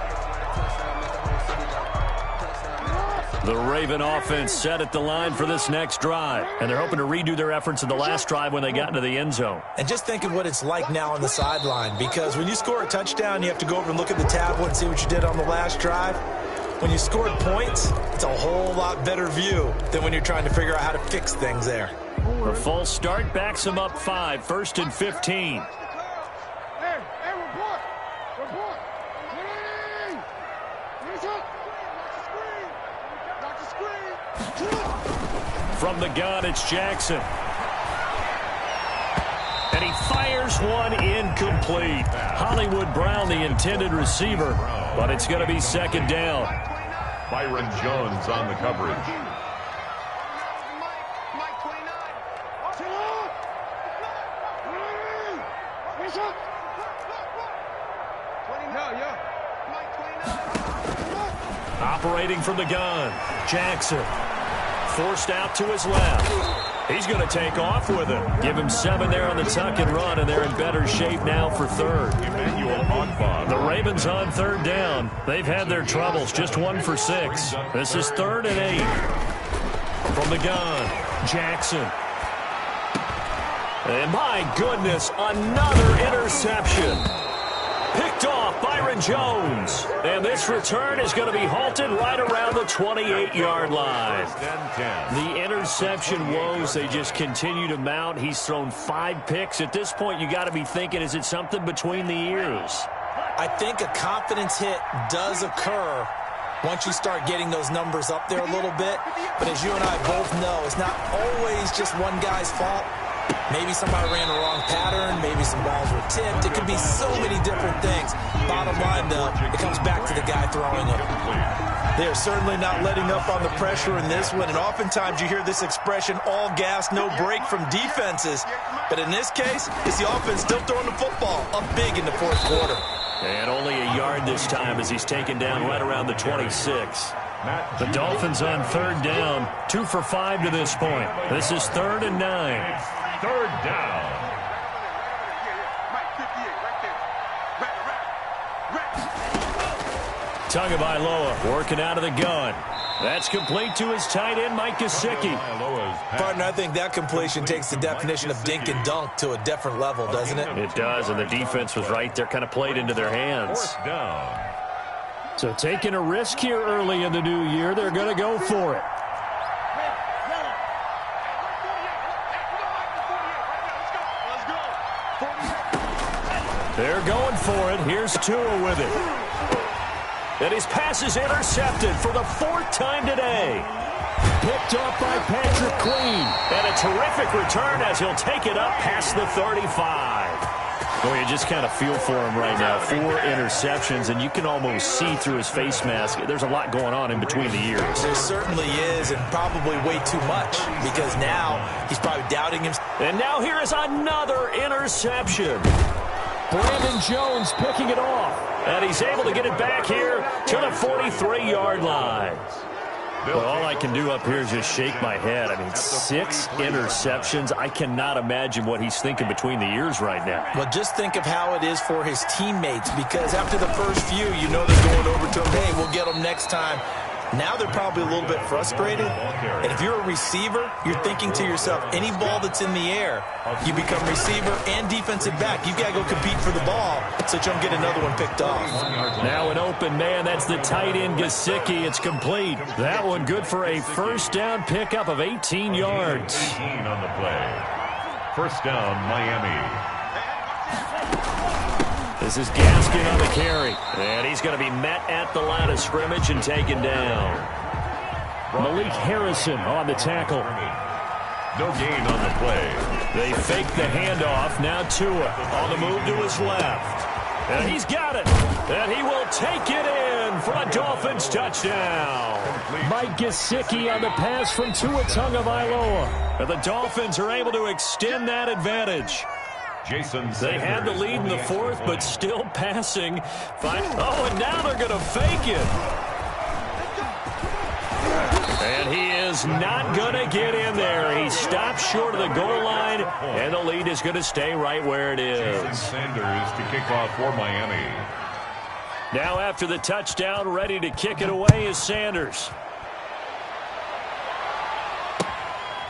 The Raven offense set at the line for this next drive. And they're hoping to redo their efforts in the last drive when they got into the end zone. And just think of what it's like now on the sideline, because when you score a touchdown, you have to go over and look at the tablet and see what you did on the last drive. When you scored points, it's a whole lot better view than when you're trying to figure out how to fix things there. The false start backs him up 5, 1st and 15. From the gun, it's Jackson. And he fires one incomplete. Hollywood Brown, the intended receiver, but it's going to be second down. Byron Jones on the coverage. Operating from the gun, Jackson. Forced out to his left. He's going to take off with it. Give him 7 there on the tuck and run, and they're in better shape now for third. The Ravens on third down. They've had their troubles, just 1 for 6. This is 3rd and 8. From the gun, Jackson. And my goodness, another interception. Picked off Byron Jones. And this return is going to be halted right around the 28-yard line. The interception woes, they just continue to mount. He's thrown 5 picks. At this point, you got to be thinking, is it something between the ears? I think a confidence hit does occur once you start getting those numbers up there a little bit. But as you and I both know, it's not always just one guy's fault. Maybe somebody ran the wrong pattern. Maybe some balls were tipped. It could be so many different things. Bottom line, though, it comes back to the guy throwing them. They are certainly not letting up on the pressure in this one. And oftentimes you hear this expression, all gas, no break from defenses. But in this case, it's the offense still throwing the football up big in the fourth quarter. And only a yard this time as he's taken down right around the 26. The Dolphins on third down, 2 for 5 to this point. This is 3rd and 9. Third down. Tagovailoa working out of the gun. That's complete to his tight end, Mike Gesicki. Partner, I think that completion takes the definition of dink and dunk to a different level, doesn't it? It does, and the defense was right there, kind of played into their hands. Fourth down. So taking a risk here early in the new year, they're going to go for it. They're going for it. Here's Tua with it. And his pass is intercepted for the 4th time today. Picked up by Patrick Queen. And a terrific return as he'll take it up past the 35. Boy, you just kind of feel for him right now. 4 interceptions, and you can almost see through his face mask. There's a lot going on in between the ears. There certainly is, and probably way too much, because now he's probably doubting himself. And now here is another interception. Brandon Jones picking it off. And he's able to get it back here to the 43-yard line. Well, all I can do up here is just shake my head. I mean, 6 interceptions. I cannot imagine what he's thinking between the ears right now. Well, just think of how it is for his teammates, because after the first few, you know they're going over to him, hey, we'll get them next time. Now they're probably a little bit frustrated. And if you're a receiver, you're thinking to yourself, any ball that's in the air, you become receiver and defensive back. You've got to go compete for the ball so that you don't get another one picked off. Now an open man. That's the tight end, Gesicki. It's complete. That one good for a first down pickup of 18 yards. 18 on the play. First down, Miami. This is Gaskin on the carry. And he's going to be met at the line of scrimmage and taken down. Malik Harrison on the tackle. No gain on the play. They fake the handoff. Now Tua on the move to his left. And he's got it. And he will take it in for a Dolphins touchdown. Mike Gesicki on the pass from Tua Tagovailoa. And the Dolphins are able to extend that advantage. They had the lead in the 4th, but still passing. Oh, and now they're going to fake it. And he is not going to get in there. He stops short of the goal line, and the lead is going to stay right where it is. Sanders to kick off for Miami. Now after the touchdown, ready to kick it away is Sanders.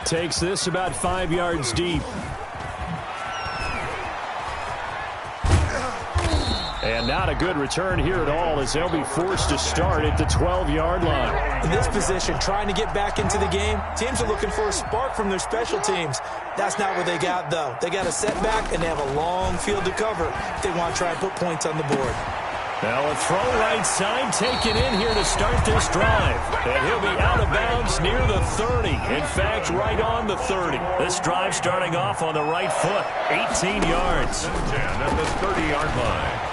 Takes this about 5 yards deep. And not a good return here at all, as they'll be forced to start at the 12-yard line. In this position, trying to get back into the game, teams are looking for a spark from their special teams. That's not what they got, though. They got a setback, and they have a long field to cover if they want to try and put points on the board. Now a throw right side taken in here to start this drive. And he'll be out of bounds near the 30. In fact, right on the 30. This drive starting off on the right foot. 18 yards. 10 at the 30-yard line.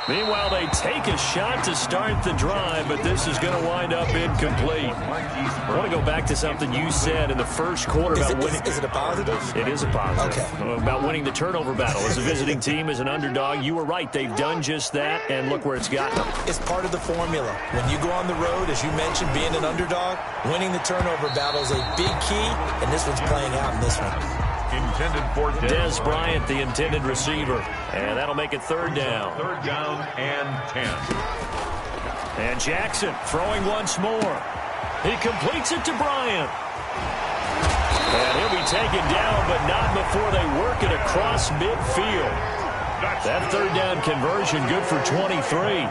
Meanwhile, they take a shot to start the drive, but this is going to wind up incomplete. I want to go back to something you said in the first quarter about winning. Is it a positive? It is a positive. Okay. About winning the turnover battle. As a visiting team, as an underdog, you were right. They've done just that, and look where it's gotten them. It's part of the formula. When you go on the road, as you mentioned, being an underdog, winning the turnover battle is a big key, and this one's playing out in this one. Intended for Des Bryant, the intended receiver. And that'll make it third down. Third down and 10. And Jackson throwing once more. He completes it to Bryant. And he'll be taken down, but not before they work it across midfield. That third down conversion good for 23.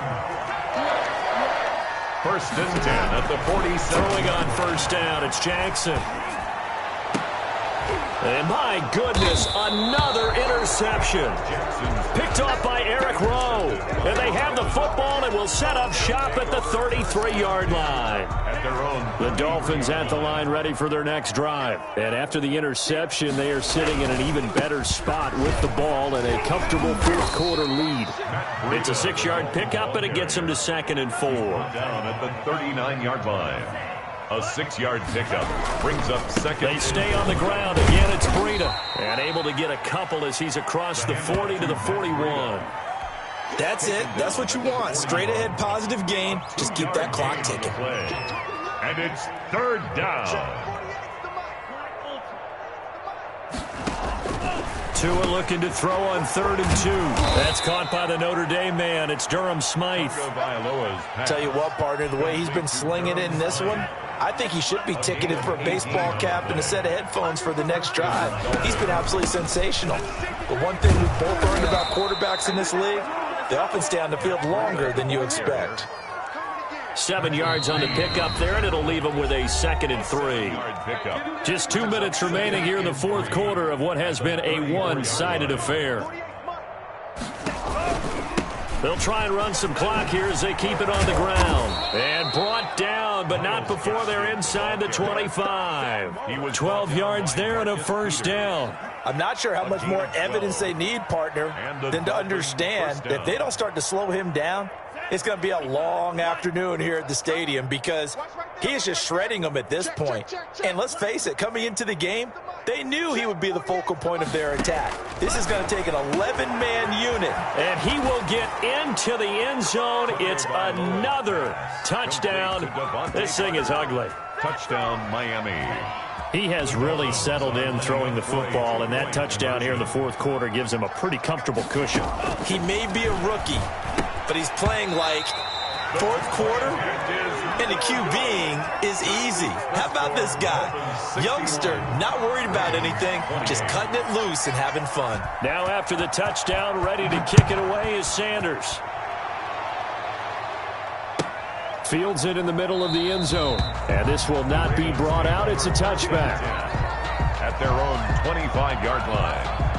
First and 10 at the 47. Throwing on first down, it's Jackson. And my goodness, another interception. Picked off by Eric Rowe. And they have the football and will set up shop at the 33-yard line. At their own. The Dolphins at the line ready for their next drive. And after the interception, they are sitting in an even better spot with the ball and a comfortable fourth quarter lead. It's a 6-yard pickup, and it gets them to 2nd and 4. Down at the 39-yard line. A 6-yard pickup brings up second. They stay on the ground. Again, it's Breida. And able to get a couple as he's across the 40 to the 41. That's it. That's what you want. Straight ahead positive gain. Just keep that clock ticking. And it's third down. Tua looking to throw on 3rd and 2. That's caught by the Notre Dame man. It's Durham Smythe. Tell you what, partner, the way he's been slinging it in this one, I think he should be ticketed for a baseball cap and a set of headphones for the next drive. He's been absolutely sensational. But one thing we've both learned about quarterbacks in this league, they often stay on the field longer than you expect. 7 yards on the pickup there, and it'll leave them with a 2nd and 3. Just 2 minutes remaining here in the fourth quarter of what has been a one-sided affair. They'll try and run some clock here as they keep it on the ground. And brought down, but not before they're inside the 25. 12 yards there and a first down. I'm not sure how much more evidence they need, partner, than to understand that if they don't start to slow him down, it's going to be a long afternoon here at the stadium because he is just shredding them at this point. And let's face it, coming into the game, they knew he would be the focal point of their attack. This is going to take an 11-man unit. And he will get into the end zone. It's another touchdown. This thing is ugly. Touchdown, Miami. He has really settled in throwing the football, and that touchdown here in the fourth quarter gives him a pretty comfortable cushion. He may be a rookie, but he's playing like fourth quarter, and the QBing is easy. How about this guy? Youngster, not worried about anything, just cutting it loose and having fun. Now after the touchdown, ready to kick it away is Sanders. Fields it in the middle of the end zone. And this will not be brought out. It's a touchback. At their own 25-yard line.